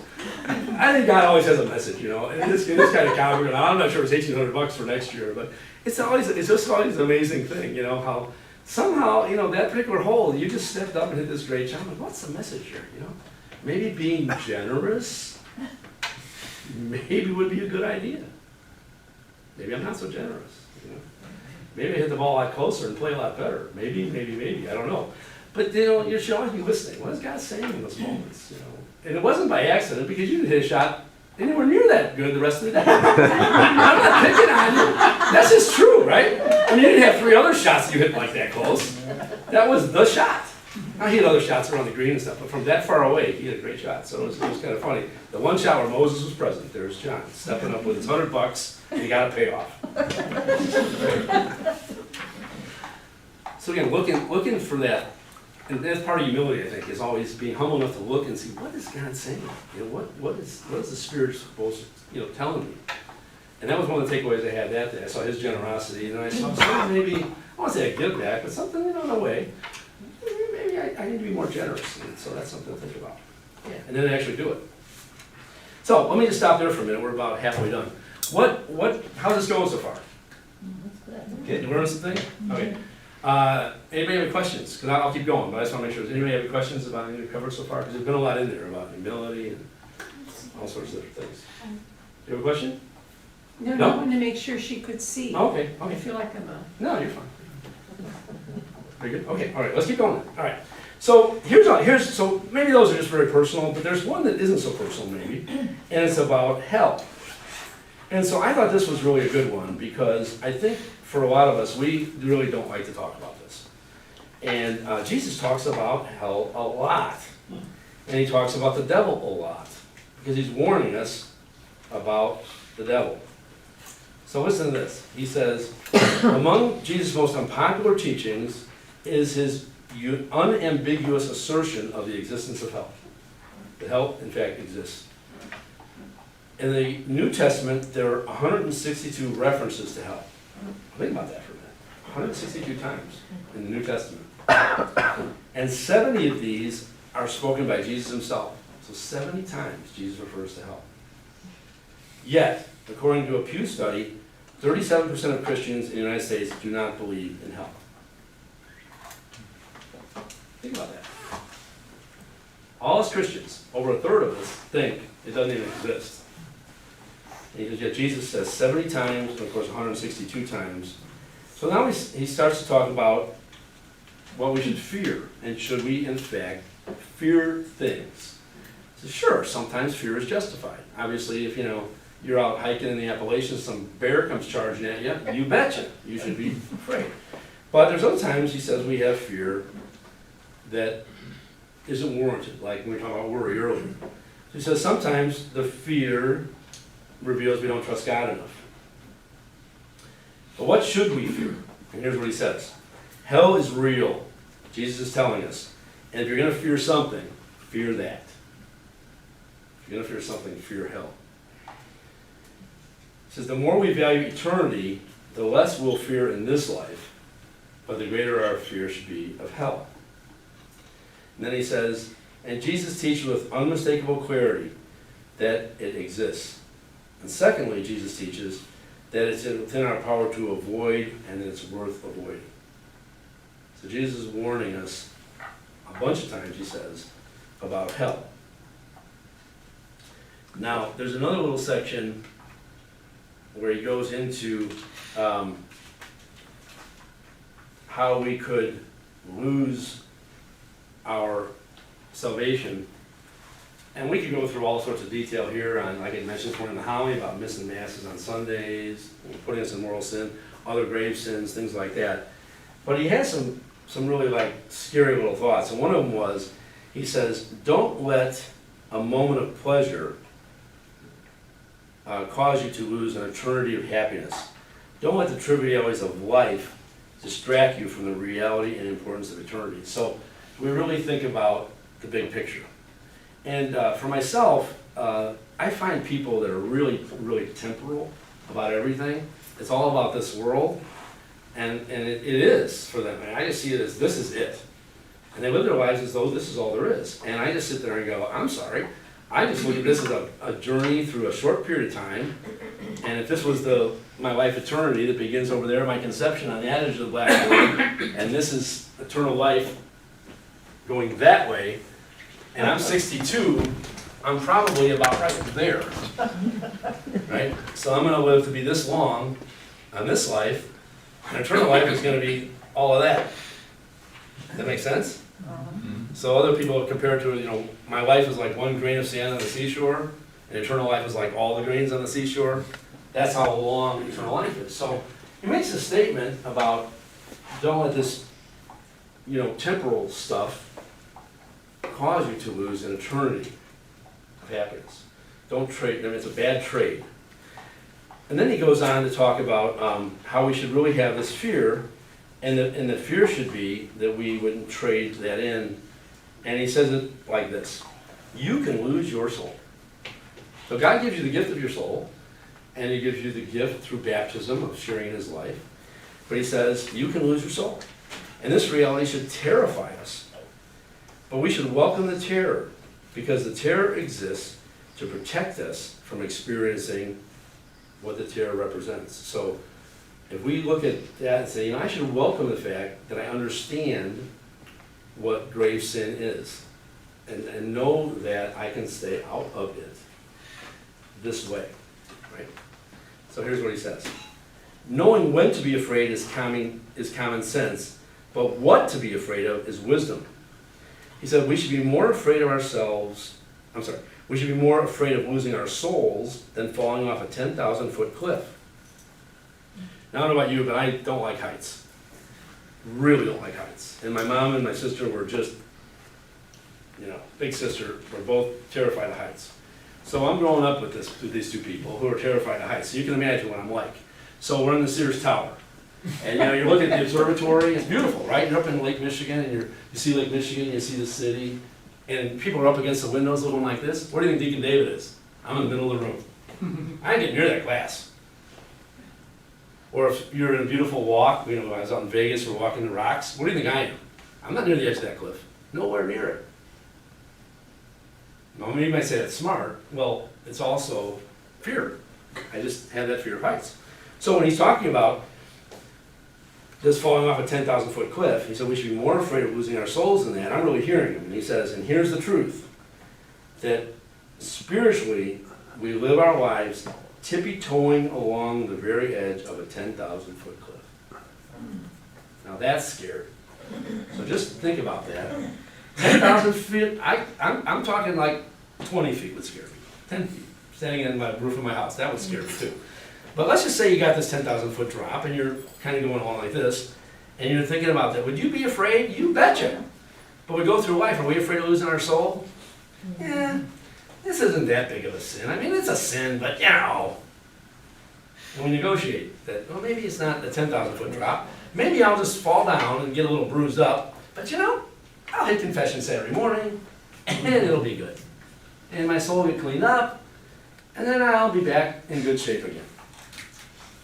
I think God always has a message, And this kind of conference, I'm not sure it's $1,800 for next year, but it's just always an amazing thing, how somehow, that particular hole, you just stepped up and hit this great shot. I'm like, what's the message here, Maybe being generous, maybe would be a good idea. Maybe I'm not so generous, Maybe I hit the ball a lot closer and play a lot better. Maybe, I don't know. But, you should always be listening. What is God saying in those moments, And it wasn't by accident, because you didn't hit a shot anywhere near that good the rest of the day. I'm not picking on you. That's just true, right? I mean, you didn't have 3 other shots that you hit like that close. That was the shot. Now, he had other shots around the green and stuff, but from that far away, he had a great shot. So it was kind of funny. The one shot where Moses was present, there's John, stepping up with his $100, and he got a payoff. So again, looking for that. And that's part of humility, I think, is always being humble enough to look and see, what is God saying? What is the Spirit supposed to, telling me? And that was one of the takeaways I had that day. I saw his generosity, and I saw something maybe, I won't say I give back, but something, in a way, maybe I need to be more generous. And so that's something to think about. Yeah. And then actually do it. So let me just stop there for a minute. We're about halfway done. How's this going so far? Good. You learning something? Okay. Anybody have any questions? Because I'll keep going, but I just want to make sure. Does anybody have any questions about anything we've covered so far? Because there's been a lot in there about humility and all sorts of different things. Do you have a question? No, No? I wanted to make sure she could see. Oh, okay. I feel like I'm a... No, you're fine. Very good. Okay, all right, let's keep going. All right. So so maybe those are just very personal, but there's one that isn't so personal maybe, and it's about hell. And so I thought this was really a good one because I think for a lot of us, we really don't like to talk about this. And Jesus talks about hell a lot. And he talks about the devil a lot because he's warning us about the devil. So listen to this. He says, among Jesus' most unpopular teachings is his unambiguous assertion of the existence of hell. That hell, in fact, exists. In the New Testament, there are 162 references to hell. Think about that for a minute. 162 times in the New Testament. And 70 of these are spoken by Jesus himself. So 70 times Jesus refers to hell. Yet, according to a Pew study, 37% of Christians in the United States do not believe in hell. Think about that. All us Christians, over a third of us, think it doesn't even exist. And yet Jesus says 70 times, and of course 162 times. So now he starts to talk about what we should fear, and should we in fact fear things. So sure, sometimes fear is justified. Obviously, if you're out hiking in the Appalachians, some bear comes charging at you, you betcha, you should be afraid. But there's other times he says we have fear that isn't warranted, like when we talked about worry earlier. So he says sometimes the fear reveals we don't trust God enough. But what should we fear? And here's what he says. Hell is real. Jesus is telling us. And if you're going to fear something, fear that. If you're gonna fear something, fear hell. It says, the more we value eternity, the less we'll fear in this life, but the greater our fear should be of hell. And then he says, and Jesus teaches with unmistakable clarity that it exists. And secondly, Jesus teaches that it's within our power to avoid and that it's worth avoiding. So Jesus is warning us a bunch of times, he says, about hell. Now, there's another little section where he goes into how we could lose our salvation. And we could go through all sorts of detail here on, like I mentioned this morning in the homily, about missing masses on Sundays, putting us in moral sin, other grave sins, things like that. But he has some really like scary little thoughts. And one of them was, he says, don't let a moment of pleasure cause you to lose an eternity of happiness. Don't let the trivialities of life distract you from the reality and importance of eternity. So we really think about the big picture. And for myself, I find people that are really, really temporal about everything. It's all about this world, and it is for them. And I just see it as this is it. And they live their lives as though this is all there is. And I just sit there and go, I'm sorry. I just look at this as a journey through a short period of time. And if this was my life eternity that begins over there, my conception on the edge of the blackboard, and this is eternal life going that way, and I'm 62, I'm probably about right there, right? So I'm going to live to be this long on this life, and eternal life is going to be all of that. Does that make sense? So other people compare it to, my life is like one grain of sand on the seashore, and eternal life is like all the grains on the seashore. That's how long eternal life is. So he makes a statement about don't let this, temporal stuff cause you to lose an eternity of happiness. Don't trade them. It's a bad trade. And then he goes on to talk about how we should really have this fear, and the fear should be that we wouldn't trade that in. And he says it like this: you can lose your soul. So God gives you the gift of your soul, and he gives you the gift through baptism of sharing in his life. But he says you can lose your soul. And this reality should terrify us. But we should welcome the terror, because the terror exists to protect us from experiencing what the terror represents. So if we look at that and say, I should welcome the fact that I understand what grave sin is, and know that I can stay out of it this way, right? So here's what he says. Knowing when to be afraid is common sense, but what to be afraid of is wisdom. He said we should be more afraid of we should be more afraid of losing our souls than falling off a 10,000-foot cliff. Now I don't know about you, but I don't like heights. Really don't like heights. And my mom and my sister were just, big sister, were both terrified of heights. So I'm growing up with these two people who are terrified of heights. So you can imagine what I'm like. So we're in the Sears Tower. And you're looking at the observatory, it's beautiful, right? You're up in Lake Michigan, and you see Lake Michigan, you see the city, and people are up against the windows looking like this. Where do you think Deacon David is? I'm in the middle of the room. I ain't getting near that glass. Or if you're in a beautiful walk, I was out in Vegas, we're walking the rocks, where do you think I am? I'm not near the edge of that cliff. Nowhere near it. Now, you might say that's smart. Well, it's also fear. I just have that fear of heights. So when he's talking about just falling off a 10,000-foot cliff, he said we should be more afraid of losing our souls than that. I'm really hearing him. And he says, and here's the truth, that spiritually we live our lives tippy-toeing along the very edge of a 10,000-foot cliff. Now that's scary. So just think about that. 10,000 feet, I'm talking like 20 feet would scare me. 10 feet, standing in the roof of my house, that would scare me too. But let's just say you got this 10,000-foot drop and you're kind of going along like this, and you're thinking about that. Would you be afraid? You betcha. But we go through life, are we afraid of losing our soul? Yeah, this isn't that big of a sin. I mean, it's a sin, but And we negotiate that, well, maybe it's not the 10,000-foot drop. Maybe I'll just fall down and get a little bruised up. But I'll hit confession Saturday morning, and it'll be good. And my soul will get cleaned up, and then I'll be back in good shape again.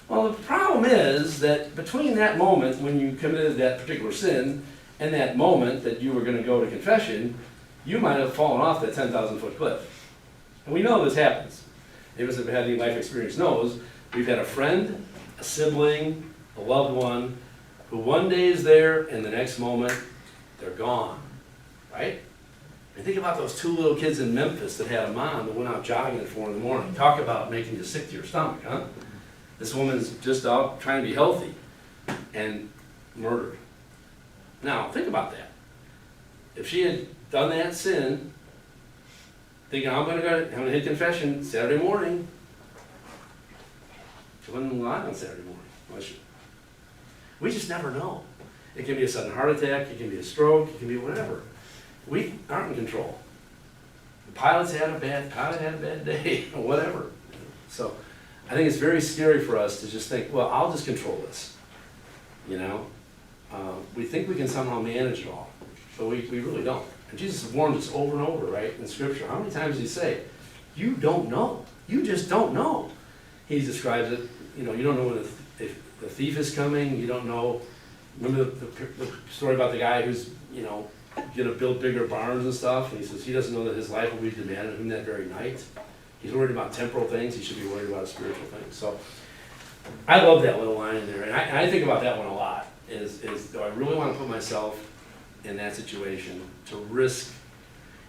Well, the problem is that between that moment when you committed that particular sin and that moment that you were going to go to confession, you might have fallen off that 10,000-foot cliff. And we know this happens. Any of us that have had any life experience knows we've had a friend, a sibling, a loved one, who one day is there and the next moment they're gone, right? And think about those two little kids in Memphis that had a mom that went out jogging at 4 in the morning. Talk about making you sick to your stomach, huh? This woman's just out trying to be healthy and murdered. Now, think about that. If she had done that sin, thinking, I'm going to hit confession Saturday morning, she wouldn't have lied on Saturday morning, was she? We just never know. It can be a sudden heart attack, it can be a stroke, it can be whatever. We aren't in control. The pilot had a bad day, or whatever. So I think it's very scary for us to just think, well, I'll just control this. You know? We think we can somehow manage it all, but we really don't. And Jesus has warned us over and over, right, in Scripture. How many times does he say, you don't know. You just don't know. He describes it, you know, you don't know when the thief is coming. You don't know. Remember the story about the guy who's, you know, going to build bigger barns and stuff, and he says he doesn't know that his life will be demanded of him that very night. He's worried about temporal things. He should be worried about spiritual things. So I love that little line in there, and I think about that one a lot. Is do I really want to put myself in that situation to risk,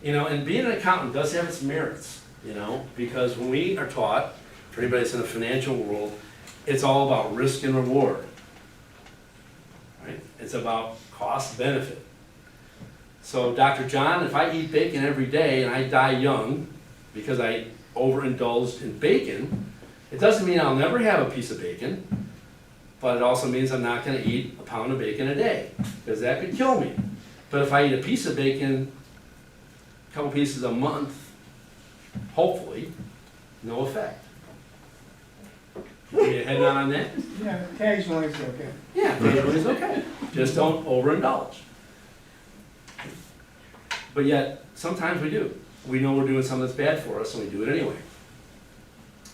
you know? And being an accountant does have its merits, you know, because when we are taught, for anybody that's in the financial world, it's all about risk and reward, right? It's about cost benefit. So Dr. John, if I eat bacon every day and I die young because I overindulged in bacon, it doesn't mean I'll never have a piece of bacon, but it also means I'm not going to eat a pound of bacon a day, because that could kill me. But if I eat a piece of bacon, a couple pieces a month, hopefully, no effect. Give me a head nod on that? Yeah, occasionally it's okay. Yeah, occasionally it's okay. Just don't overindulge. But yet, sometimes we do. We know we're doing something that's bad for us, and we do it anyway.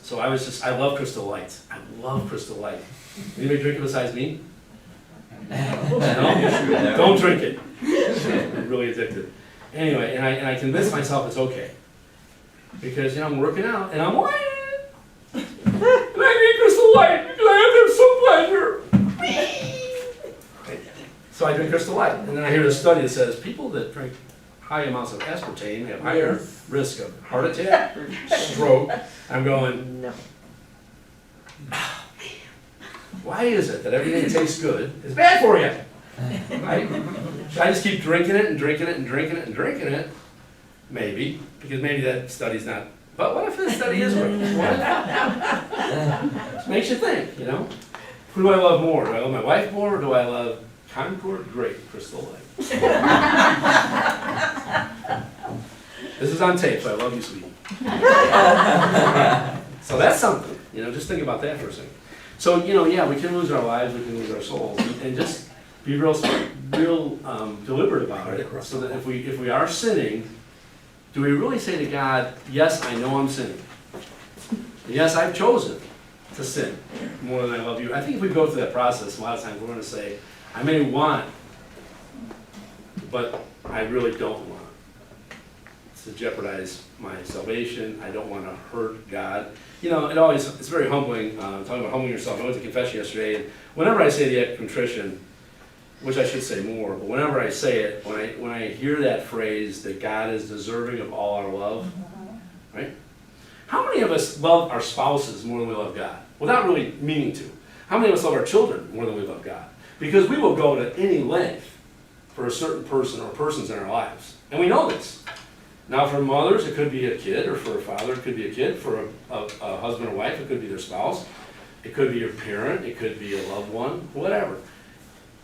So I love Crystal Lights. I love Crystal Light. Anybody drink it besides me? No? Don't drink it. I'm really addicted. Anyway, and I convince myself it's okay. Because, you know, I'm working out, and I'm whining. And I need Crystal Light because I have some pleasure. So I drink Crystal Light. And then I hear this study that says people that drink high amounts of aspartame have higher risk of heart attack, stroke. I'm going, No. why is it that everything that tastes good is bad for you? Right? Should I just keep drinking it and drinking it and drinking it and drinking it? Maybe, because maybe that study's not. But what if this study is right? It makes you think, you know? Who do I love more? Do I love my wife more, or do I love Concord Great Crystal Light? This is on tape, so I love you, sweetie. So that's something, you know, just think about that for a second. So, you know, yeah, we can lose our lives, we can lose our souls, and just be real deliberate about it, so that if we are sinning, do we really say to God, yes, I know I'm sinning. Yes, I've chosen to sin more than I love you. I think if we go through that process, a lot of times we're going to say, I may want, but I really don't want to jeopardize my salvation. I don't want to hurt God. You know, it's very humbling, talking about humbling yourself. I went to confession yesterday, and whenever I say the act of contrition, which I should say more, but whenever I say it, when I hear that phrase that God is deserving of all our love, right? How many of us love our spouses more than we love God? Without really meaning to. How many of us love our children more than we love God? Because we will go to any length for a certain person or persons in our lives. And we know this. Now for mothers, it could be a kid, or for a father, it could be a kid. For a husband or wife, it could be their spouse. It could be your parent, it could be a loved one, whatever.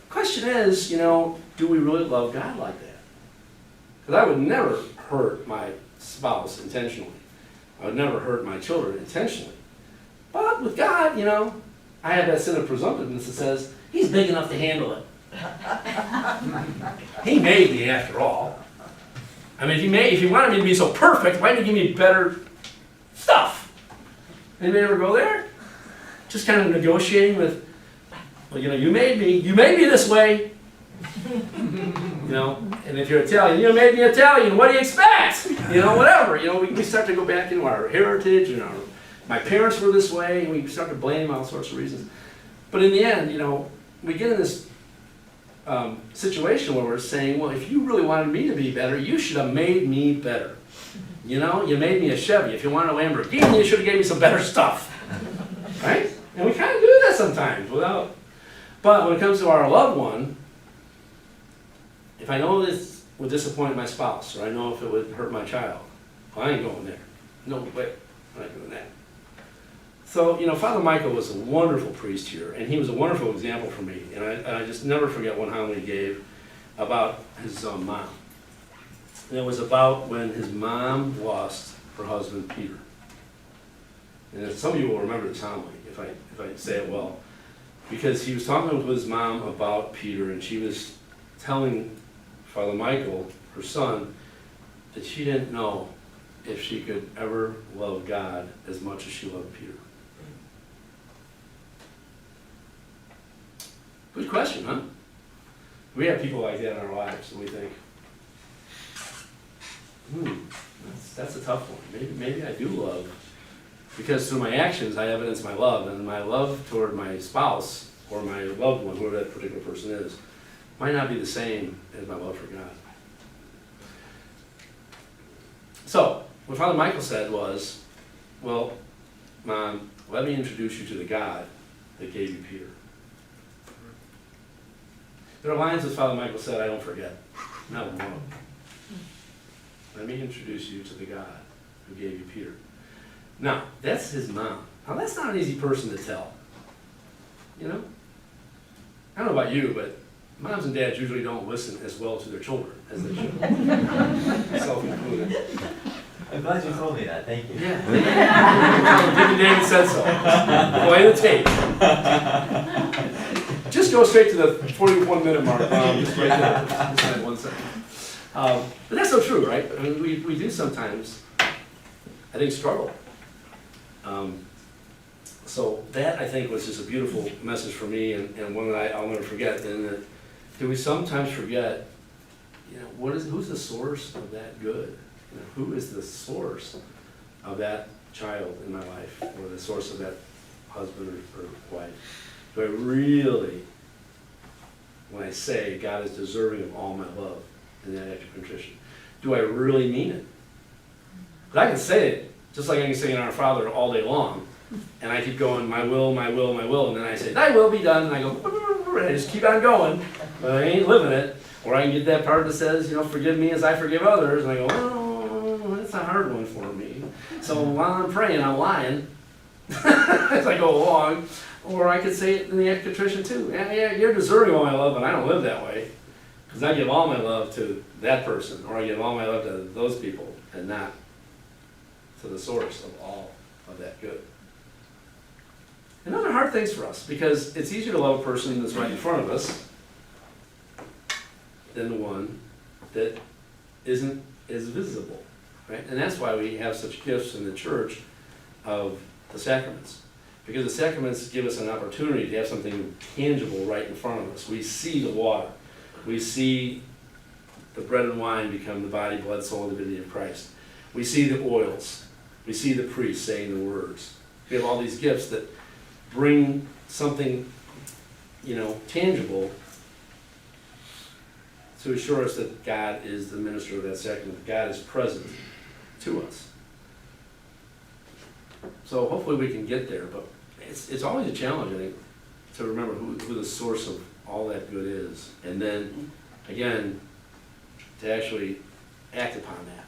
Question is, you know, do we really love God like that? Because I would never hurt my spouse intentionally. I would never hurt my children intentionally. But with God, you know, I have that sin of presumptiveness that says, He's big enough to handle it. He made me after all. I mean, if he wanted me to be so perfect, why didn't he give me better stuff? Anybody ever go there? Just kind of negotiating with, well, you made me this way. And if you're Italian, you made me Italian, what do you expect? Whatever. We start to go back into our heritage and my parents were this way, and we start to blame all sorts of reasons. But in the end, we get in this situation where we're saying, well, if you really wanted me to be better, you should have made me better. You made me a Chevy. If you wanted a Lamborghini, you should have gave me some better stuff. Right? And we kind of do that sometimes but when it comes to our loved one, if I know this would disappoint my spouse, or I know if it would hurt my child, well, I ain't going there. No way, I'm not doing that. So, Father Michael was a wonderful priest here, and he was a wonderful example for me. And I just never forget one homily he gave about his mom. And it was about when his mom lost her husband, Peter. And some of you will remember this homily, if I say it well. Because he was talking with his mom about Peter, and she was telling Father Michael, her son, that she didn't know if she could ever love God as much as she loved Peter. Good question, huh? We have people like that in our lives, and we think, that's a tough one. Maybe I do love, because through my actions I evidence my love, and my love toward my spouse or my loved one, whoever that particular person is, might not be the same as my love for God. So, what Father Michael said was, well, Mom, let me introduce you to the God that gave you Peter. There are lines that Father Michael said I don't forget. Not one of them. Let me introduce you to the God who gave you Peter. Now, that's his mom. Now, that's not an easy person to tell. I don't know about you, but moms and dads usually don't listen as well to their children as they should. Self-included. I'm glad you told me that. Thank you. Yeah. Deacon David said so. Play the tape. Just go straight to the 41-minute mark. Just right there. Just like 1 second. But that's so true, right? I mean, we do sometimes, I think, struggle. So that, I think, was just a beautiful message for me, and one that I'll never forget. And that, do we sometimes forget, who's the source of that good? Who is the source of that child in my life, or the source of that husband or wife? Do I really, when I say God is deserving of all my love in that act of contrition, do I really mean it? Because I can say it, just like I can sing in Our Father all day long, and I keep going, my will, my will, my will, and then I say, thy will be done, and I go, and I just keep on going, but I ain't living it. Or I can get that part that says, forgive me as I forgive others, and I go, oh, that's a hard one for me. So while I'm praying, I'm lying as I go along. Or I could say it in the act of contrition too. Yeah, you're deserving of all my love, but I don't live that way. Because I give all my love to that person, or I give all my love to those people, and not to the source of all of that good. And those are hard things for us, because it's easier to love a person that's right in front of us than the one that isn't as visible, right? And that's why we have such gifts in the church of the sacraments. Because the sacraments give us an opportunity to have something tangible right in front of us. We see the water. We see the bread and wine become the body, blood, soul, and divinity of Christ. We see the oils. We see the priest saying the words. We have all these gifts that bring something, tangible to assure us that God is the minister of that sacrament. God is present to us. So hopefully we can get there, but it's always a challenge, I think, to remember who the source of all that good is. And then, again, to actually act upon that.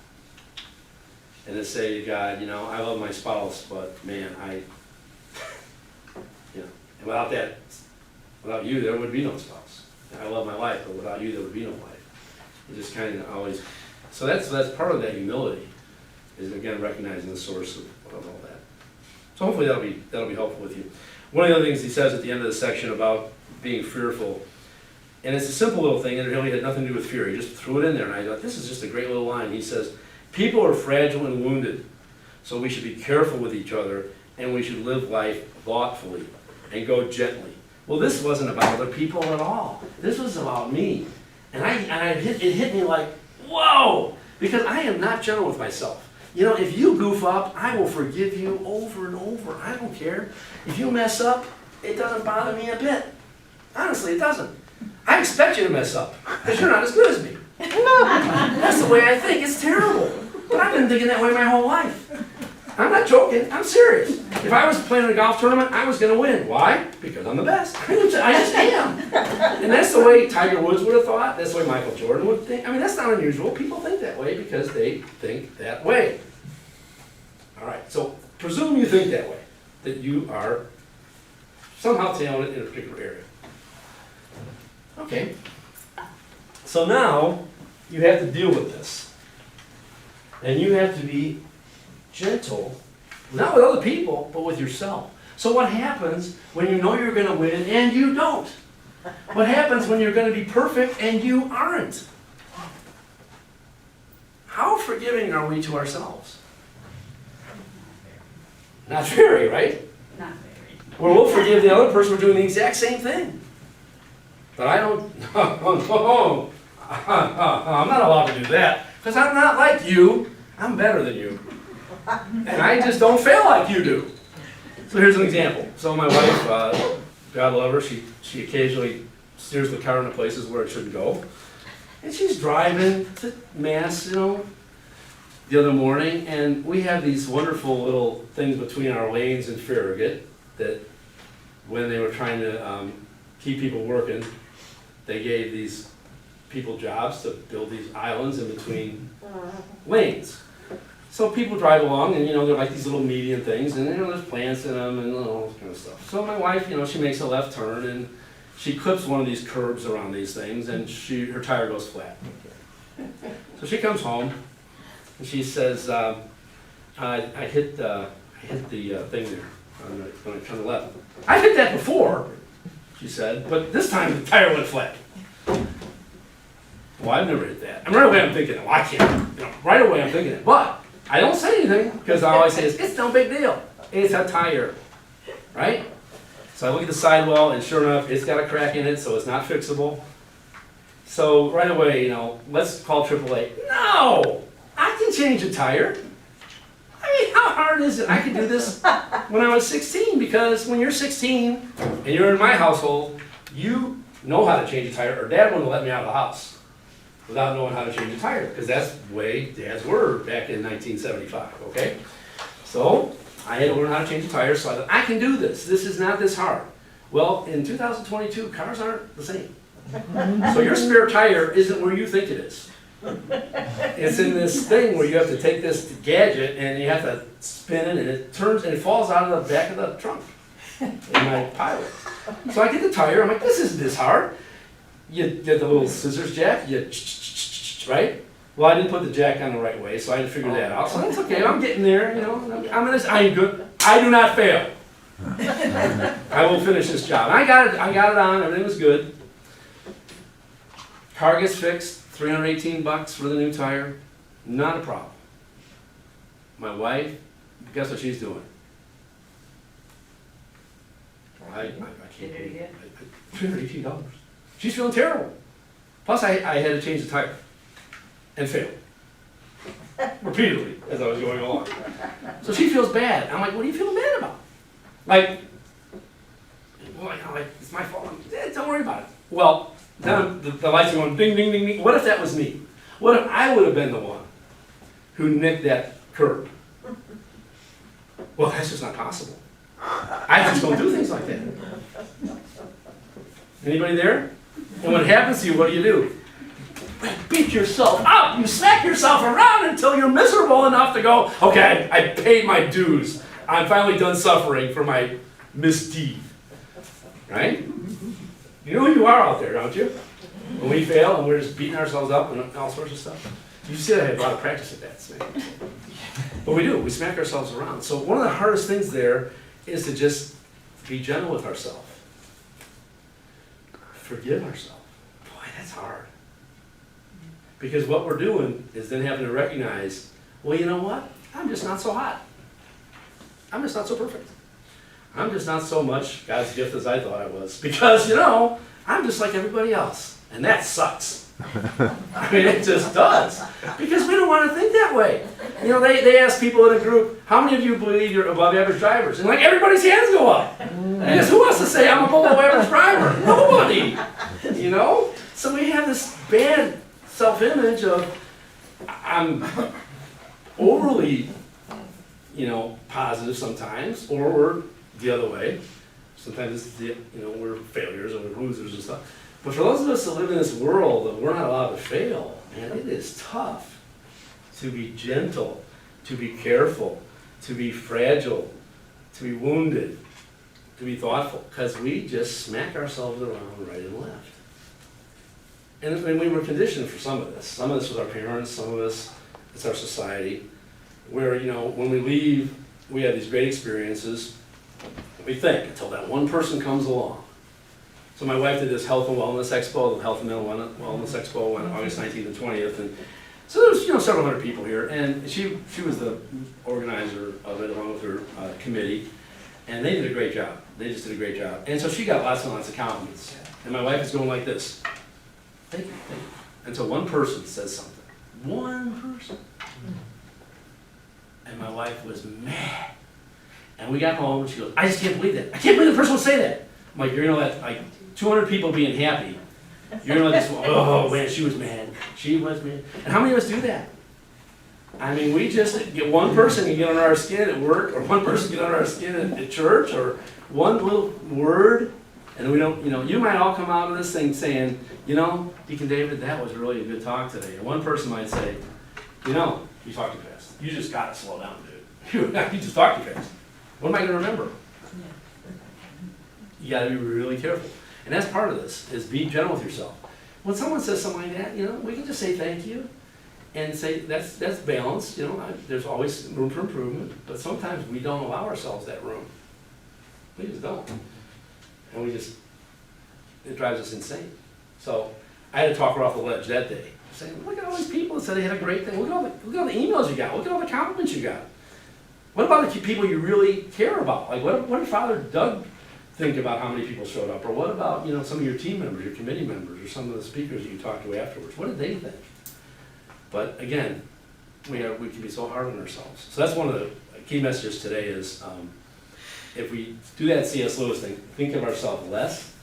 And to say to God, I love my spouse, but man, and without you, there would be no spouse. I love my wife, but without you, there would be no wife. It just kind of always, so that's part of that humility, is again recognizing the source of all that. So hopefully that'll be helpful with you. One of the other things he says at the end of the section about being fearful And it's a simple little thing, and it really had nothing to do with fear. He just threw it in there, and I thought, this is just a great little line. He says, people are fragile and wounded, so we should be careful with each other, and we should live life thoughtfully and go gently. Well, this wasn't about other people at all. This was about me. And it hit me like, whoa, because I am not gentle with myself. You know, if you goof up, I will forgive you over and over. I don't care. If you mess up, it doesn't bother me a bit. Honestly, it doesn't. I expect you to mess up, because you're not as good as me. That's the way I think. It's terrible. But I've been thinking that way my whole life. I'm not joking. I'm serious. If I was playing in a golf tournament, I was going to win. Why? Because I'm the best. I just am. And that's the way Tiger Woods would have thought. That's the way Michael Jordan would think. I mean, that's not unusual. People think that way because they think that way. All right. So presume you think that way, that you are somehow talented in a particular area. Okay. So now you have to deal with this. And you have to be gentle, not with other people, but with yourself. So what happens when you know you're going to win and you don't? What happens when you're going to be perfect and you aren't? How forgiving are we to ourselves? Not very, right? Not very. Where we'll forgive the other person for doing the exact same thing. But I don't, no, I'm not allowed to do that, because I'm not like you. I'm better than you. And I just don't fail like you do. So here's an example. So my wife, God love her, she occasionally steers the car into places where it shouldn't go. And she's driving to Mass, you know, the other morning, and we have these wonderful little things between our lanes in Farragut that when they were trying to keep people working, they gave these people jobs to build these islands in between lanes. So people drive along, and you know, they're like these little median things, and you know, there's plants in them and all this kind of stuff. So my wife, you know, she makes a left turn, and she clips one of these curbs around these things, and her tire goes flat. So she comes home, and she says, I hit the thing there when I turned left. I hit that before, she said, but this time the tire went flat. Well, I've never hit that. And right away I'm thinking, well, I can't. You know, right away I'm thinking it. But I don't say anything, because all I say is, it's no big deal. It's a tire, right? So I look at the sidewall, and sure enough, it's got a crack in it, so it's not fixable. So right away, you know, let's call AAA. No! I can change a tire. I mean, how hard is it? I could do this when I was 16, because when you're 16 and you're in my household, you know how to change a tire, or Dad wouldn't let me out of the house without knowing how to change a tire, because that's the way dads were back in 1975, okay? So I had to learn how to change a tire, so I thought, I can do this. This is not this hard. Well, in 2022, cars aren't the same. So your spare tire isn't where you think it is. It's in this thing where you have to take this gadget and you have to spin it, and it turns and it falls out of the back of the trunk in my pilot. So I get the tire, I'm like, this isn't this hard. You get the little scissors jack, right? Well, I didn't put the jack on the right way, so I had to figure that out. So that's okay, I'm getting there, you know. I'm good. I do not fail. I will finish this job. And I got it on, everything was good. Car gets fixed, $318 for the new tire, not a problem. My wife, guess what she's doing? I can't believe it. $318. She's feeling terrible. Plus, I had to change the tire and failed repeatedly as I was going along. So she feels bad. I'm like, what are you feeling bad about? Like, well, you know, like it's my fault. Don't worry about it. Well, then the lights are going ding, ding, ding, ding. What if that was me? What if I would have been the one who nicked that curb? Well, that's just not possible. I just don't do things like that. Anybody there? And when it happens to you, what do? You beat yourself up. You smack yourself around until you're miserable enough to go, okay, I paid my dues. I'm finally done suffering for my misdeed. Right? You know who you are out there, don't you? When we fail and we're just beating ourselves up and all sorts of stuff. You see, I have a lot of practice at that, Smith. But we do. We smack ourselves around. So one of the hardest things there is to just be gentle with ourselves. Forgive ourselves. boy, that's hard. Because what we're doing is then having to recognize, well, you know what? I'm just not so hot. I'm just not so perfect. I'm just not so much God's gift as I thought I was. Because, I'm just like everybody else. And that sucks. I mean, it just does. Because we don't want to think that way. They ask people in a group, how many of you believe you're above average drivers? And like everybody's hands go up. Because who wants to say I'm a below average driver? Nobody. So we have this bad self-image of I'm overly, positive sometimes, or we're the other way. Sometimes it's we're failures and we're losers and stuff. But for those of us that live in this world that we're not allowed to fail, man, it is tough to be gentle, to be careful, to be fragile, to be wounded, to be thoughtful, because we just smack ourselves around right and left. And we were conditioned for some of this. Some of this was our parents, some of us, it's our society, where, when we leave, we have these great experiences, we think, until that one person comes along. So my wife did this health and wellness expo, the health and mental wellness expo on August 19th and 20th. And so there was, several hundred people here. And she was the organizer of it along with her committee. And they did a great job. They just did a great job. And so she got lots and lots of compliments. And my wife is going like this. Thank you, thank you. Until one person says something. One person. And my wife was mad. And we got home and she goes, I just can't believe that. I can't believe the person would say that. I'm like, you're gonna let 200 people being happy. You're gonna let this, oh man, she was mad. She was mad. And how many of us do that? I mean, we just get one person can get on our skin at work, or one person get on our skin at church, or one little word, and we don't, you might all come out of this thing saying, Deacon David, that was really a good talk today. And one person might say, you talk too fast. You just gotta slow down, dude. You just talk too fast. What am I gonna remember? You gotta be really careful. And that's part of this, is be gentle with yourself. When someone says something like that, we can just say thank you and say that's balanced, there's always room for improvement, but sometimes we don't allow ourselves that room. We just don't. And it drives us insane. So I had to talk her off the ledge that day, saying, look at all these people that said they had a great thing. Look at all the emails you got. Look at all the compliments you got. What about the people you really care about? Like what did Father Doug think about how many people showed up? Or what about, some of your team members, your committee members, or some of the speakers that you talked to afterwards? What did they think? But again, we can be so hard on ourselves. So that's one of the key messages today is, if we do that C.S. Lewis thing, think of ourselves less.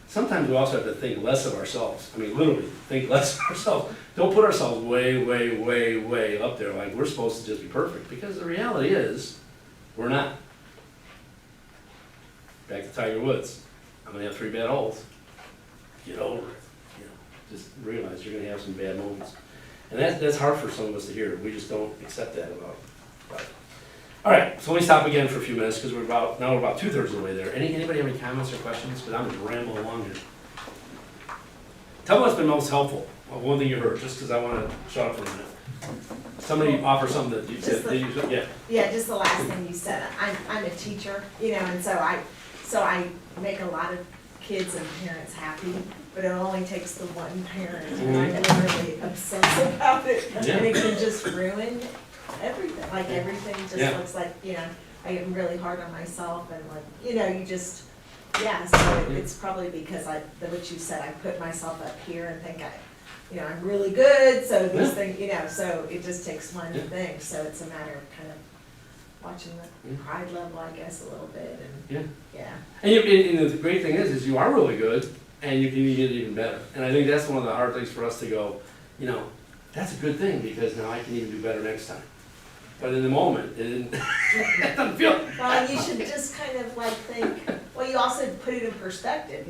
Sometimes we also have to think less of ourselves. I mean, literally, think less of ourselves. Don't put ourselves way, way, way, way up there like we're supposed to just be perfect. Because the reality is, we're not. Back to Tiger Woods. I'm going to have 3 bad holes. Get over it. Just realize you're going to have some bad moments. And that's hard for some of us to hear. We just don't accept that about life. All right, so let me stop again for a few minutes because we're about 2/3 of the way there. Anybody have any comments or questions? Because I'm just rambling along here. Tell me what's been most helpful. Well, one thing you heard, just because I want to shut up for a minute. Somebody offer something that you said. Yeah, just the last thing you said. I'm a teacher, and so I make a lot of kids and parents happy, but it only takes the one parent, and I'm literally obsessed about it, and it can just ruin everything. Like everything just looks like, I get really hard on myself, and you just, so it's probably because what you said, I put myself up here and think I'm really good, so this thing, so it just takes one thing, so it's a matter of kind of watching the pride level, I guess, a little bit, and And the great thing is you are really good, and you can get even better. And I think that's one of the hard things for us to go, that's a good thing, because now I can even do better next time. But in the moment, it doesn't feel. Well, and you should just kind of think, well, you also put it in perspective,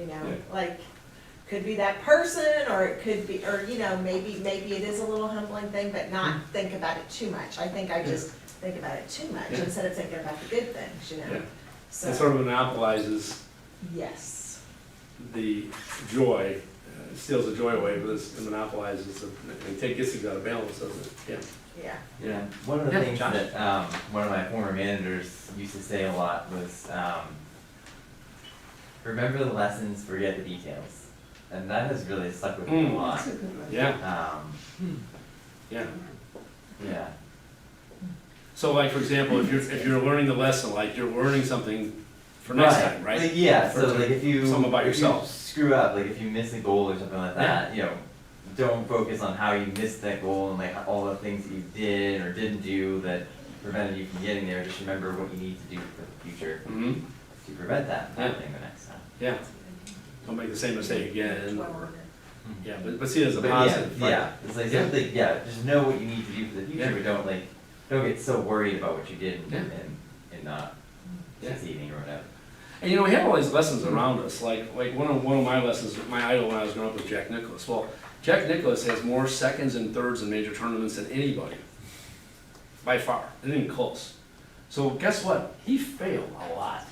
could be that person, or it could be, or maybe it is a little humbling thing, but not think about it too much. I think I just think about it too much instead of thinking about the good things, So it sort of monopolizes the joy, steals the joy away, but it monopolizes and gets things out of balance, doesn't it? Yeah, one of the things Josh. that one of my former managers used to say a lot was, remember the lessons, forget the details. and that has really stuck with me a lot. That's a good one. Yeah, yeah. Yeah. So like, for example, if you're learning the lesson, like you're learning something for next time, right? Like, yeah, For so like if you something about if you yourself. screw up, like if you miss a goal or something like that, you know, don't focus on how you missed that goal and like all the things that you did or didn't do that prevented you from getting there. Just remember what you need to do for the future Mm-hmm, to prevent that Yeah. happening the next time. yeah. Don't make the same mistake again. Well, Yeah, but see it as a But positive. yeah, right? yeah, it's like Yeah. something, yeah, just know what you need to do for the future, Yeah. but don't get so worried about what you did Yeah. and not Yeah. succeeding or whatever. And you know, we have all these lessons around us. Like one of my lessons, my idol when I was growing up was Jack Nicklaus. Well, Jack Nicklaus has more seconds and thirds in major tournaments than anybody, by far. It isn't even close. So guess what? He failed a lot,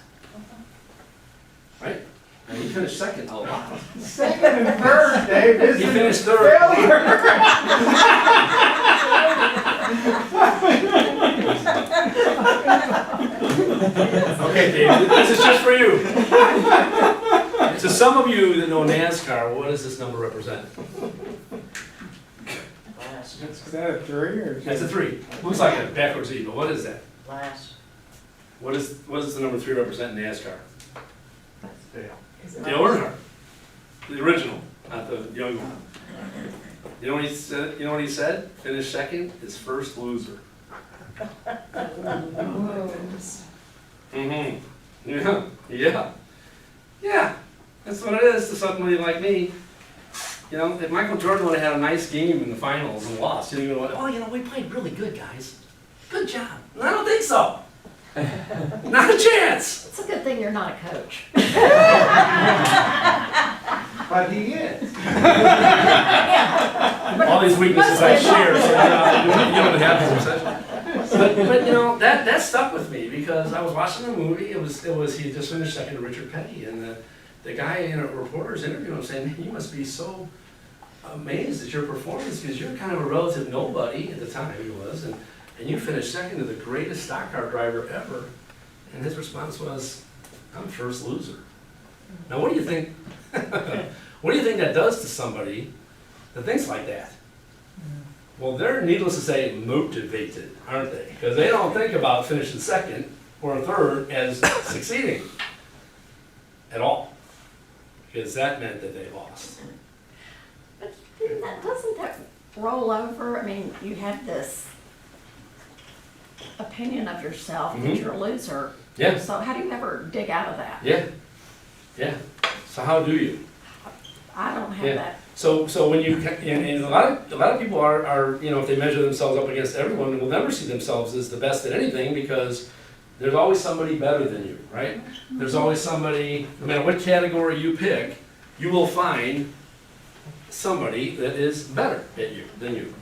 right? And he finished second a lot. Second and third, Dave, He isn't finished third. Okay, Dave, this is just for you. To some of you that know NASCAR, what does this number represent? Is that a 3 or? That's a 3. Looks like a backwards E, but what is that? Last. What does the number 3 represent in NASCAR? Dale. Dale Earnhardt, the original, not the young one. You know what he said? You know what he said? Finished second, his first loser. Mm-hmm. Yeah. Yeah. Yeah. That's what it is to somebody like me. You know, if Michael Jordan would have had a nice game in the finals and lost, you know, oh, you know, we played really good, guys. Good job. I don't think so. Not a chance. It's a good thing you're not a coach. But he is. All these weaknesses I share, so you don't have this obsession. But you know, that stuck with me because I was watching the movie. It was he had just finished second to Richard Petty, and the guy in a reporter's interview him saying, "You must be so amazed at your performance because you're kind of a relative nobody at the time he was, and you finished second to the greatest stock car driver ever." And his response was, "I'm first loser." Now, what do you think? What do you think that does to somebody that thinks like that? Well, they're, needless to say, motivated, aren't they? Because they don't think about finishing second or third as succeeding at all. Because that meant that they lost. But doesn't that roll over? I mean, you have this opinion of yourself that Mhm. you're a loser. Yeah. So how do you ever dig out of that? Yeah. Yeah. So how do you? I don't have Yeah. that. So when you, and a lot of people are, you know, if they measure themselves up against everyone, will never see themselves as the best at anything because there's always somebody better than you, right? There's always somebody, no matter what category you pick, you will find somebody that is better at you than you.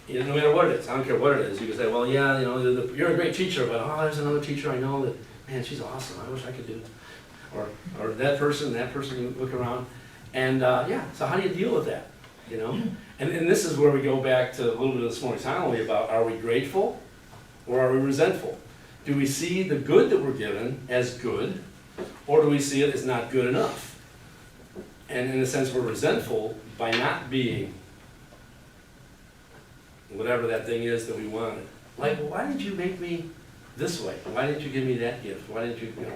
You know, no matter what it is, I don't care what it is. You can say, well, yeah, you know, you're a great teacher, but oh, there's another teacher I know that, man, she's awesome. I wish I could do it. Or that person, you look around. And yeah, so how do you deal with that? You know? And this is where we go back to a little bit of this morning's homily about, are we grateful or are we resentful? Do we see the good that we're given as good, or do we see it as not good enough? And in a sense, we're resentful by not being whatever that thing is that we wanted. Like, well, why didn't you make me this way? Why didn't you give me that gift? Why didn't you, you know?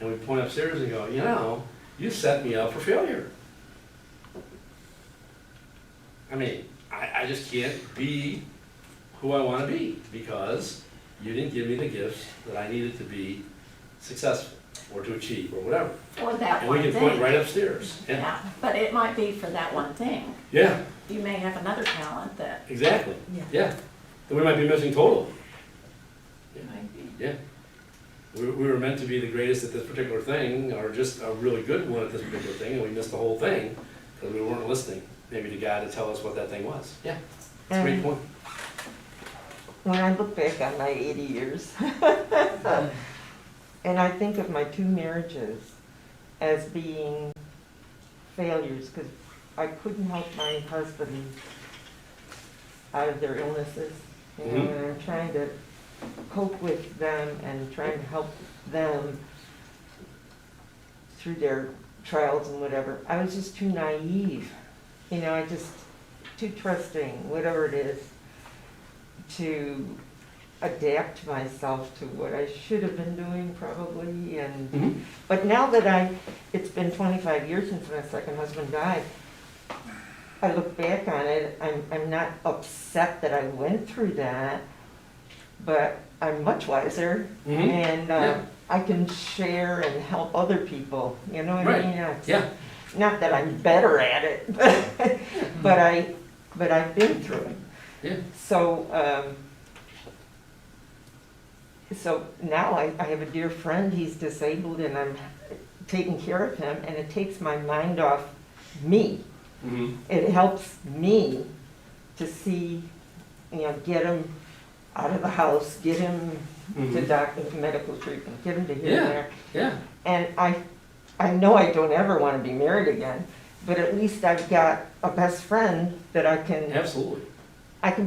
And we point upstairs and go, you know, you set me up for failure. I mean, I just can't be who I want to be because you didn't give me the gifts that I needed to be successful or to achieve or whatever. Or that And we one can point thing. right upstairs. Yeah, but it might be for that one thing. Yeah, You may have another talent that exactly. Yeah. Yeah. That we might be missing totally. Yeah. We were meant to be the greatest at this particular thing, or just a really good one at this particular thing, and we missed the whole thing because we weren't listening, maybe to God to tell us what that thing was. Yeah, that's a great point. When I look back on my 80 years, and I think of my 2 marriages as being failures, because I couldn't help my husband out of their illnesses, you know, and I'm trying to cope with them and trying to help them through their trials and whatever. I was just too naive. You know, too trusting, whatever it is, to adapt myself to what I should have been doing probably. And but now that it's been 25 years since my second husband died, I look back on it, I'm not upset that I went through that, but I'm much wiser, and I can share and help other people, you know what I mean? It's not that I'm better at it, but I've been through it. Yeah. So now I have a dear friend, he's disabled, and I'm taking care of him, and it takes my mind off me. It helps me to see, you know, get him out of the house, get him to medical treatment, get him to here and there. Yeah. And I know I don't ever want to be married again, but at least I've got a best friend that I can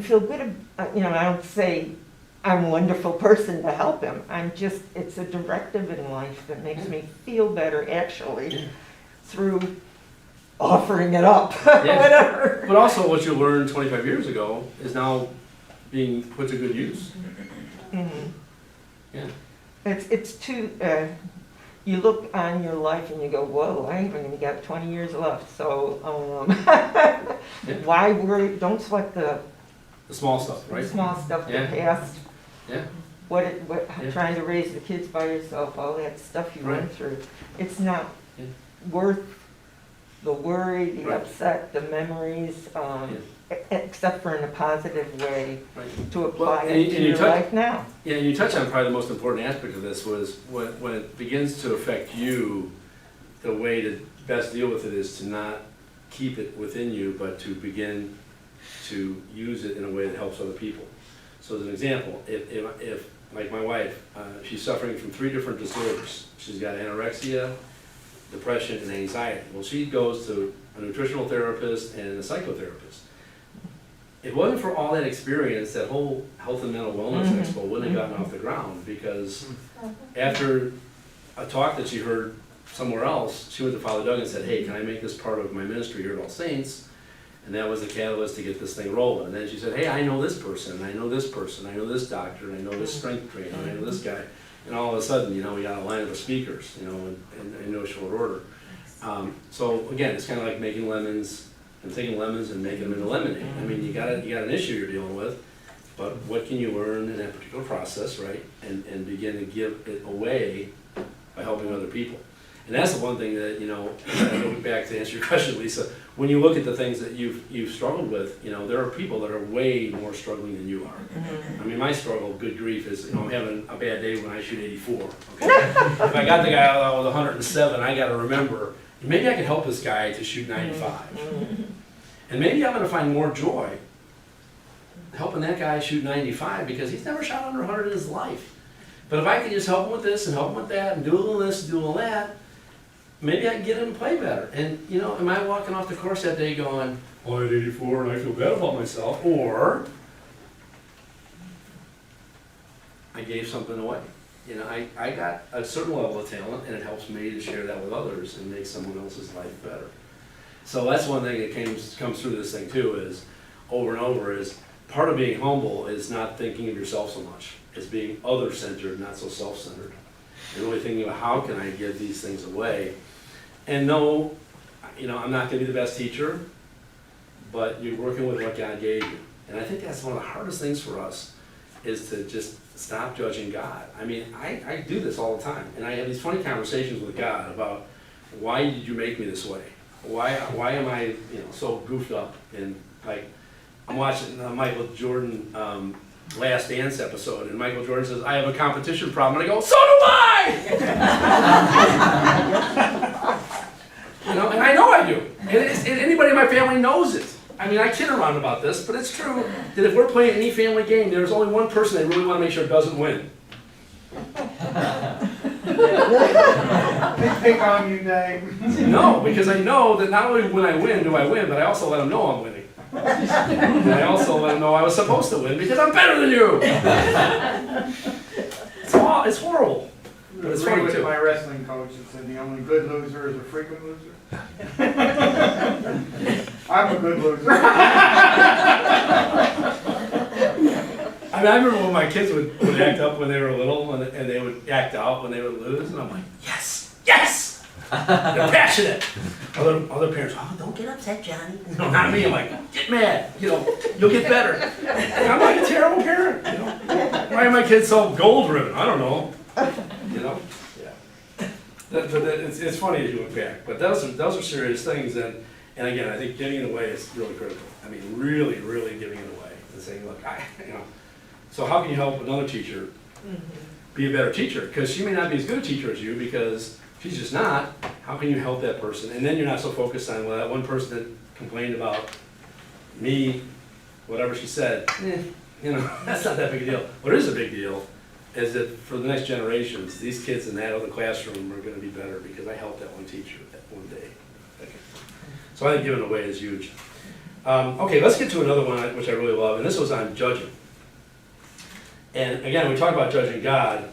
feel good, you know, I don't say I'm a wonderful person to help him. It's a directive in life that makes me feel better actually through offering it up, whatever. But also what you learned 25 years ago is now being put to good use. Yeah. It's too, you look on your life and you go, whoa, I ain't even got 20 years left, so why worry, don't sweat the small stuff, right? The small stuff, the past. Yeah. Trying to raise the kids by yourself, all that stuff you went through. It's not worth the worry, the upset, the memories, except for in a positive way to apply it to your life now. Yeah, and you touch on probably the most important aspect of this was when it begins to affect you, the way to best deal with it is to not keep it within you, but to begin to use it in a way that helps other people. So as an example, if like my wife, she's suffering from 3 different disorders. She's got anorexia, depression, and anxiety. Well, she goes to a nutritional therapist and a psychotherapist. It wasn't for all that experience, that whole health and mental wellness expo wouldn't have gotten off the ground, because after a talk that she heard somewhere else, she went to Father Doug and said, hey, can I make this part of my ministry here at All Saints? And that was the catalyst to get this thing rolling. And then she said, hey, I know this person, I know this person, I know this doctor, and I know this strength trainer, and I know this guy. And all of a sudden, you know, we got a line of speakers, you know, in no short order. So again, it's kind of like making lemons, and taking lemons and making them into lemonade. I mean, you got an issue you're dealing with, but what can you learn in that particular process, right? And begin to give it away by helping other people. And that's the one thing that, you know, going back to answer your question, Lisa, when you look at the things that you've struggled with, you know, there are people that are way more struggling than you are. I mean, my struggle, good grief, is, you know, I'm having a bad day when I shoot 84, okay? If I got the guy out with 107, I gotta remember, maybe I can help this guy to shoot 95. And maybe I'm gonna find more joy helping that guy shoot 95, because he's never shot under 100 in his life. But if I can just help him with this and help him with that and do a little this and do a little that, maybe I can get him to play better. And, you know, am I walking off the course that day going, oh, I had 84 and I feel bad about myself? Or I gave something away. You know, I got a certain level of talent, and it helps me to share that with others and make someone else's life better. So that's one thing that comes through this thing too, is over and over, is part of being humble is not thinking of yourself so much. It's being other-centered, not so self-centered. And really thinking about how can I give these things away. And no, you know, I'm not going to be the best teacher, but you're working with what God gave you. And I think that's one of the hardest things for us, is to just stop judging God. I mean, I do this all the time, and I have these funny conversations with God about, why did you make me this way? Why am I, you know, so goofed up? And like, I'm watching Michael Jordan Last Dance episode, and Michael Jordan says, I have a competition problem, and I go, so do I! You know, and I know I do. And anybody in my family knows it. I mean, I kid around about this, but it's true that if we're playing any family game, there's only one person they really want to make sure doesn't win. They pick on you, Dave. No, because I know that not only when I win do I win, but I also let them know I'm winning. And I also let them know I was supposed to win because I'm better than you. It's horrible. But it's agree funny with too. my wrestling coach that said the only good loser is a frequent loser. I'm a good loser. I mean, I remember when my kids would act up when they were little, and they would act out when they would lose, and I'm like, yes, yes! They're passionate. Other parents, oh, don't get upset, Johnny. No, not me. I'm like, get mad. You know, you'll get better. And I'm like a terrible parent. You know, why are my kids so gold ribbon? I don't know. You know, yeah. It's funny as you look back, but those are serious things, and again, I think getting in the way is really critical. I mean, really, really getting in the way and saying, look, you know. So how can you help another teacher be a better teacher? Because she may not be as good a teacher as you because she's just not. How can you help that person? And then you're not so focused on, well, that one person that complained about me, whatever she said, you know, that's not that big a deal. What is a big deal is that for the next generations, these kids in that other classroom are going to be better because I helped that one teacher that one day. Okay. So I think giving away is huge. Okay, let's get to another one which I really love, and this was on judging. And again, we talk about judging God,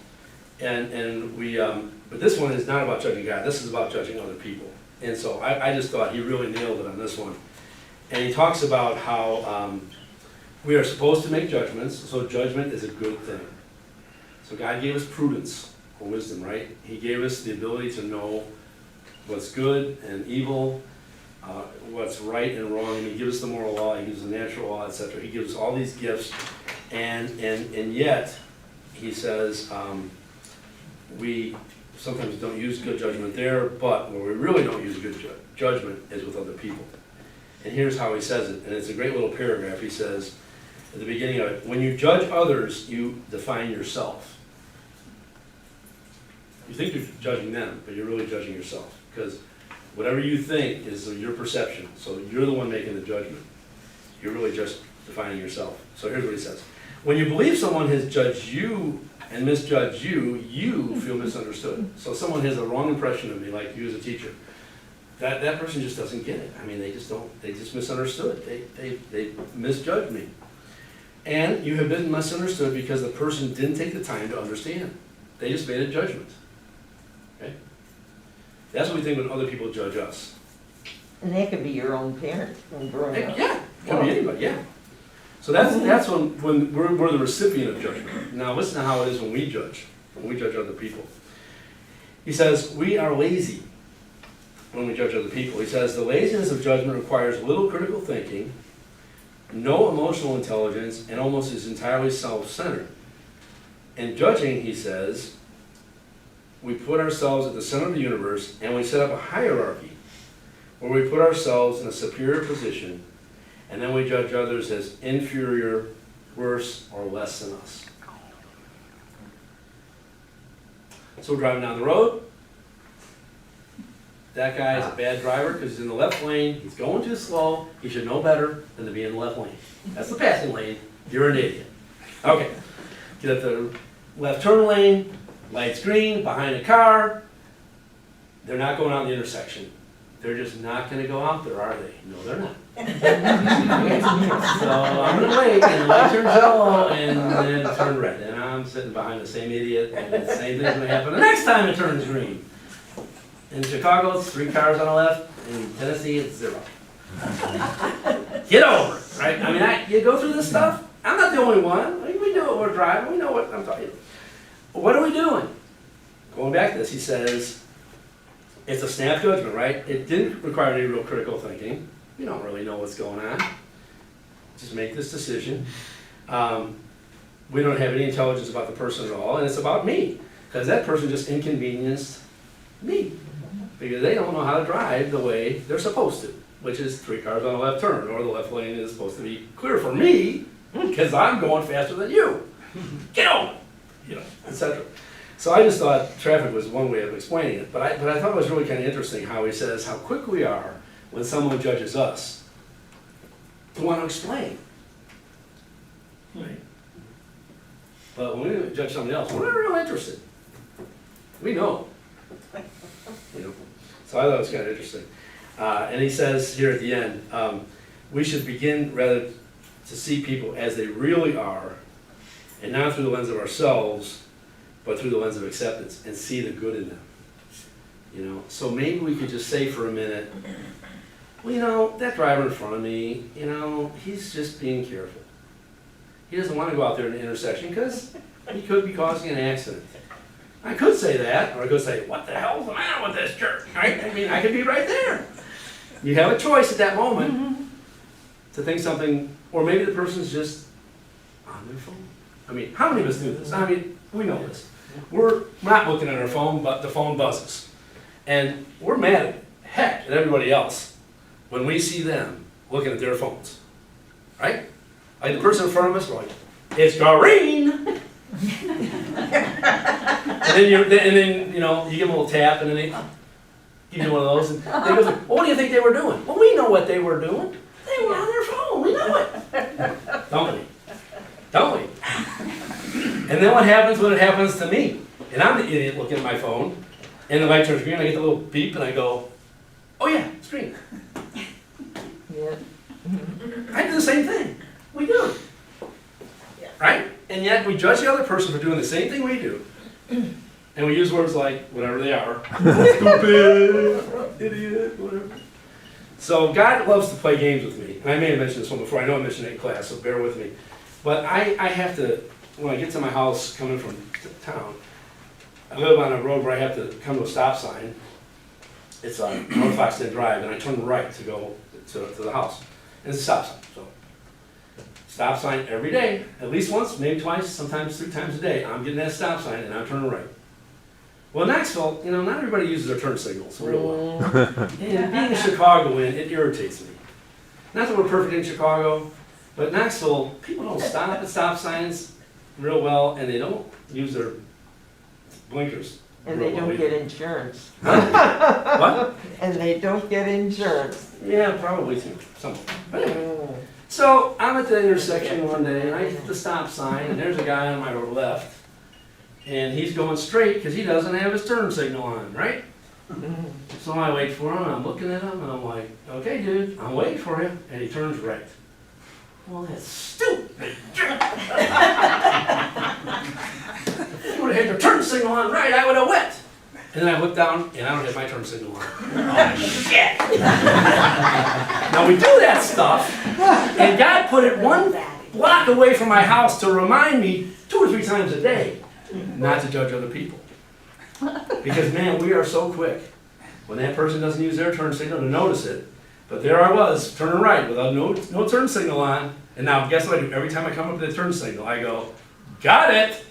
and we, but this one is not about judging God. This is about judging other people. And so I just thought he really nailed it on this one. And he talks about how we are supposed to make judgments, so judgment is a good thing. So God gave us prudence or wisdom, right? He gave us the ability to know what's good and evil, what's right and wrong, and he gives us the moral law, he gives us the natural law, etc. He gives us all these gifts, and yet, he says, we sometimes don't use good judgment there, but where we really don't use good judgment is with other people. And here's how he says it, and it's a great little paragraph. He says, at the beginning of it, when you judge others, you define yourself. You think you're judging them, but you're really judging yourself, because whatever you think is your perception, so you're the one making the judgment. You're really just defining yourself. So here's what he says. When you believe someone has judged you and misjudged you, you feel misunderstood. So someone has a wrong impression of me, like you as a teacher. That person just doesn't get it. I mean, they just misunderstood. They misjudged me. And you have been misunderstood because the person didn't take the time to understand. They just made a judgment. Okay? That's what we think when other people judge us. And that could be your own parents when growing up. Yeah, it could be anybody, yeah. So that's when we're the recipient of judgment. Now listen to how it is when we judge other people. He says, we are lazy when we judge other people. He says, the laziness of judgment requires little critical thinking, no emotional intelligence, and almost is entirely self-centered. In judging, he says, we put ourselves at the center of the universe and we set up a hierarchy where we put ourselves in a superior position, and then we judge others as inferior, worse, or less than us. So we're driving down the road. That guy is a bad driver because he's in the left lane. He's going too slow. He should know better than to be in the left lane. That's the passing lane. You're an idiot. Okay. Get up the left turn lane. Light's green. Behind a car. They're not going out in the intersection. They're just not going to go out there, are they? No, they're not. So I'm going to wait, and the light turns yellow, and then it turned red. And I'm sitting behind the same idiot, and the same thing's going to happen the next time it turns green. In Chicago, it's 3 cars on the left. In Tennessee, it's 0. Get over it, right? I mean, you go through this stuff. I'm not the only one. We know what we're driving. We know what I'm talking about. What are we doing? Going back to this, he says, it's a snap judgment, right? It didn't require any real critical thinking. We don't really know what's going on. Just make this decision. We don't have any intelligence about the person at all, and it's about me. Because that person just inconvenienced me. Because they don't know how to drive the way they're supposed to, which is 3 cars on a left turn, or the left lane is supposed to be clear for me, because I'm going faster than you. Get over, etc. So I just thought traffic was one way of explaining it, but I thought it was really kind of interesting how he says how quick we are when someone judges us to want to explain. Right? But when we judge somebody else, we're not real interested. We know. So I thought it was kind of interesting. And he says here at the end, we should begin rather to see people as they really are, and not through the lens of ourselves, but through the lens of acceptance and see the good in them. You know, so maybe we could just say for a minute, well, you know, that driver in front of me, you know, he's just being careful. He doesn't want to go out there in the intersection because he could be causing an accident. I could say that, or I could say, what the hell's the matter with this jerk? Right? I mean, I could be right there. You have a choice at that moment to think something, or maybe the person's just on their phone. I mean, how many of us do this? I mean, we know this. We're not looking at our phone, but the phone buzzes. And we're mad at heck at everybody else when we see them looking at their phones. Right? Like the person in front of us, we're like, it's green! and then you know, you give them a little tap, and then they give you one of those, and they go, well, what do you think they were doing? Well, we know what they were doing. They were on their phone. We know it. Don't we? Don't we? And then what happens when it happens to me? And I'm the idiot looking at my phone, and the light turns green, I get the little beep, and I go, oh yeah, it's green. Yeah. I do the same thing. We do. Right? And yet we judge the other person for doing the same thing we do. And we use words like, whatever they are, stupid, idiot, whatever. So God loves to play games with me. And I may have mentioned this one before. I know I mentioned it in class, so bear with me. But I have to, when I get to my house coming from town, I live on a road where I have to come to a stop sign. It's on North Foxton Drive, and I turn right to go to the house. And it's a stop sign. So stop sign every day, at least once, maybe twice, sometimes 3 times a day. I'm getting that stop sign and I'm turning right. Well, in Knoxville, you know, not everybody uses their turn signals real well. And being a Chicagoan, it irritates me. Not that we're perfect in Chicago, but Knoxville, people don't stop at stop signs real well, and they don't use their blinkers. And they don't get insurance. What? And they don't get insurance. Yeah, probably too. Something. But anyway. So I'm at the intersection one day, and I hit the stop sign, and there's a guy on my left, and he's going straight because he doesn't have his turn signal on, right? So I wait for him, and I'm looking at him, and I'm like, okay, dude, I'm waiting for you, and he turns right. Well, that's stupid. If you would have had your turn signal on right, I would have went. And then I look down, and I don't have my turn signal on. Oh, shit! Now we do that stuff, and God put it one block away from my house to remind me 2 or 3 times a day not to judge other people. Because, man, we are so quick. When that person doesn't use their turn signal to notice it, but there I was, turning right without no turn signal on, and now guess what I do? Every time I come up to the turn signal, I go, got it!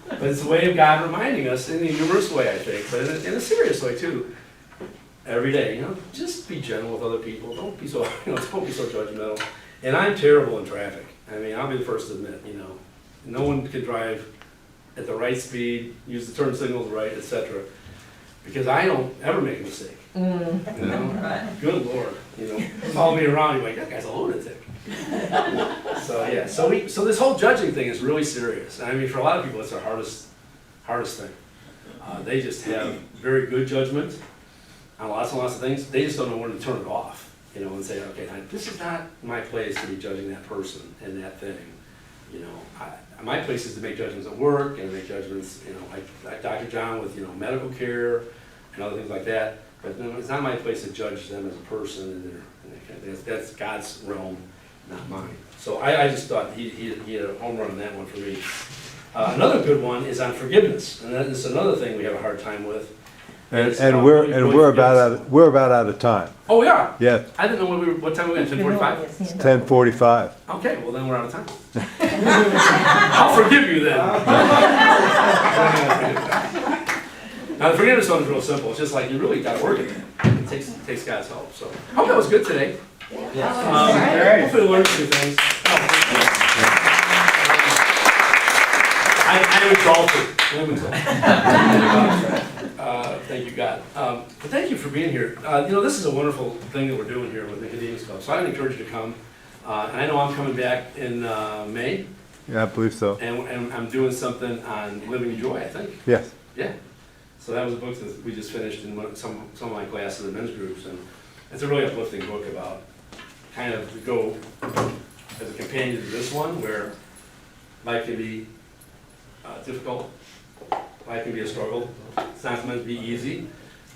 But it's a way of God reminding us in a humorous way, I think, but in a serious way too. Every day, you know, just be gentle with other people. Don't be so, don't be so judgmental. And I'm terrible in traffic. I mean, I'll be the first to admit, you know, no one can drive at the right speed, use the turn signals right, etc. Because I don't ever make a mistake. You know, good Lord, you know, follow me around. You're like, that guy's a lunatic. So yeah, so this whole judging thing is really serious. I mean, for a lot of people, it's their hardest thing. They just have very good judgment on lots and lots of things. They just don't know when to turn it off, you know, and say, okay, this is not my place to be judging that person and that thing. You know, my place is to make judgments at work and make judgments, you know, like Dr. John with, you know, medical care and other things like that. But you know, it's not my place to judge them as a person, and that's God's realm, not mine. So I just thought he had a home run on that one for me. Another good one is on forgiveness, and that is another thing we have a hard time with. And we're about out of time. Oh, we are? Yes, I didn't know what time we went, 10:45? 10:45. Okay, well then we're out of time. I'll forgive you then. Now the forgiveness one is real simple. It's just like you really got to work at that. It takes God's help. So I hope that was good today. Hopefully we learned a few things. I'm exalted. Thank you, God. But thank you for being here. You know, this is a wonderful thing that we're doing here with Nicodemus Club. So I would encourage you to come. And I know I'm coming back in May. Yeah, I believe so. And I'm doing something on living joy, I think. Yes. Yeah. So that was a book that we just finished in some of my classes and men's groups. And it's a really uplifting book about kind of to go as a companion to this one, where life can be difficult. Life can be a struggle. It's not meant to be easy.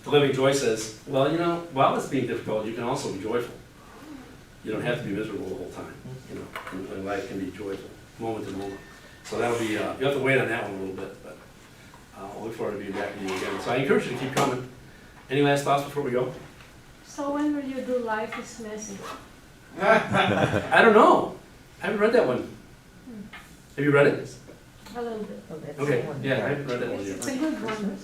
The Living Joy says, well, you know, while it's being difficult, you can also be joyful. You don't have to be miserable the whole time, you know, and life can be joyful, moment to moment. So that'll be, you have to wait on that one a little bit, but I'll look forward to being back with you again. So I encourage you to keep coming. Any last thoughts before we go? So when will you do Life is Messy? I don't know. I haven't read that one. Have you read it? A little bit. Oh, that's Okay, the one. yeah, I haven't read that one It's yet. a good one.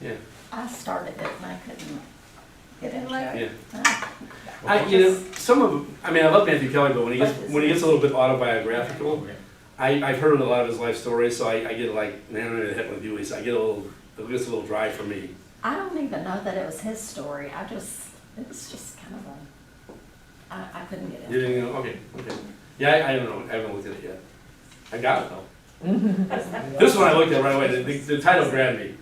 Yeah, I started it and I couldn't get into Like- it. yeah. You know, some of, I mean, I love Matthew Kelly, but when he gets a little bit autobiographical, I've heard a lot of his life stories, so I get like, man, I'm gonna hit with you, Lisa. It gets a little dry for me. I don't even know that it was his story. It was just kind of I couldn't get You into it. didn't know? Okay. Yeah, I don't know. I haven't looked at it yet. I got it though. This one I looked at right away. The title grabbed me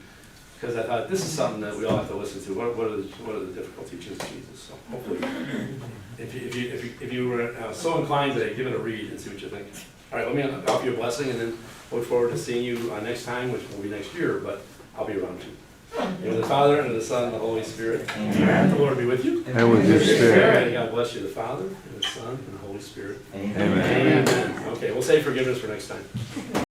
because I thought this is something that we all have to listen to. What are the difficult teachings of Jesus? So hopefully, if you were so inclined today, give it a read and see what you think. All right, let me offer you a blessing and then look forward to seeing you next time, which will be next year, but I'll be around too. In the name of the Father, and of the Son, and the Holy Spirit. The Lord be with you. And with your spirit. And God bless you, the Father, and the Son, and the Holy Spirit. Amen. Amen. Okay, we'll say forgiveness for next time.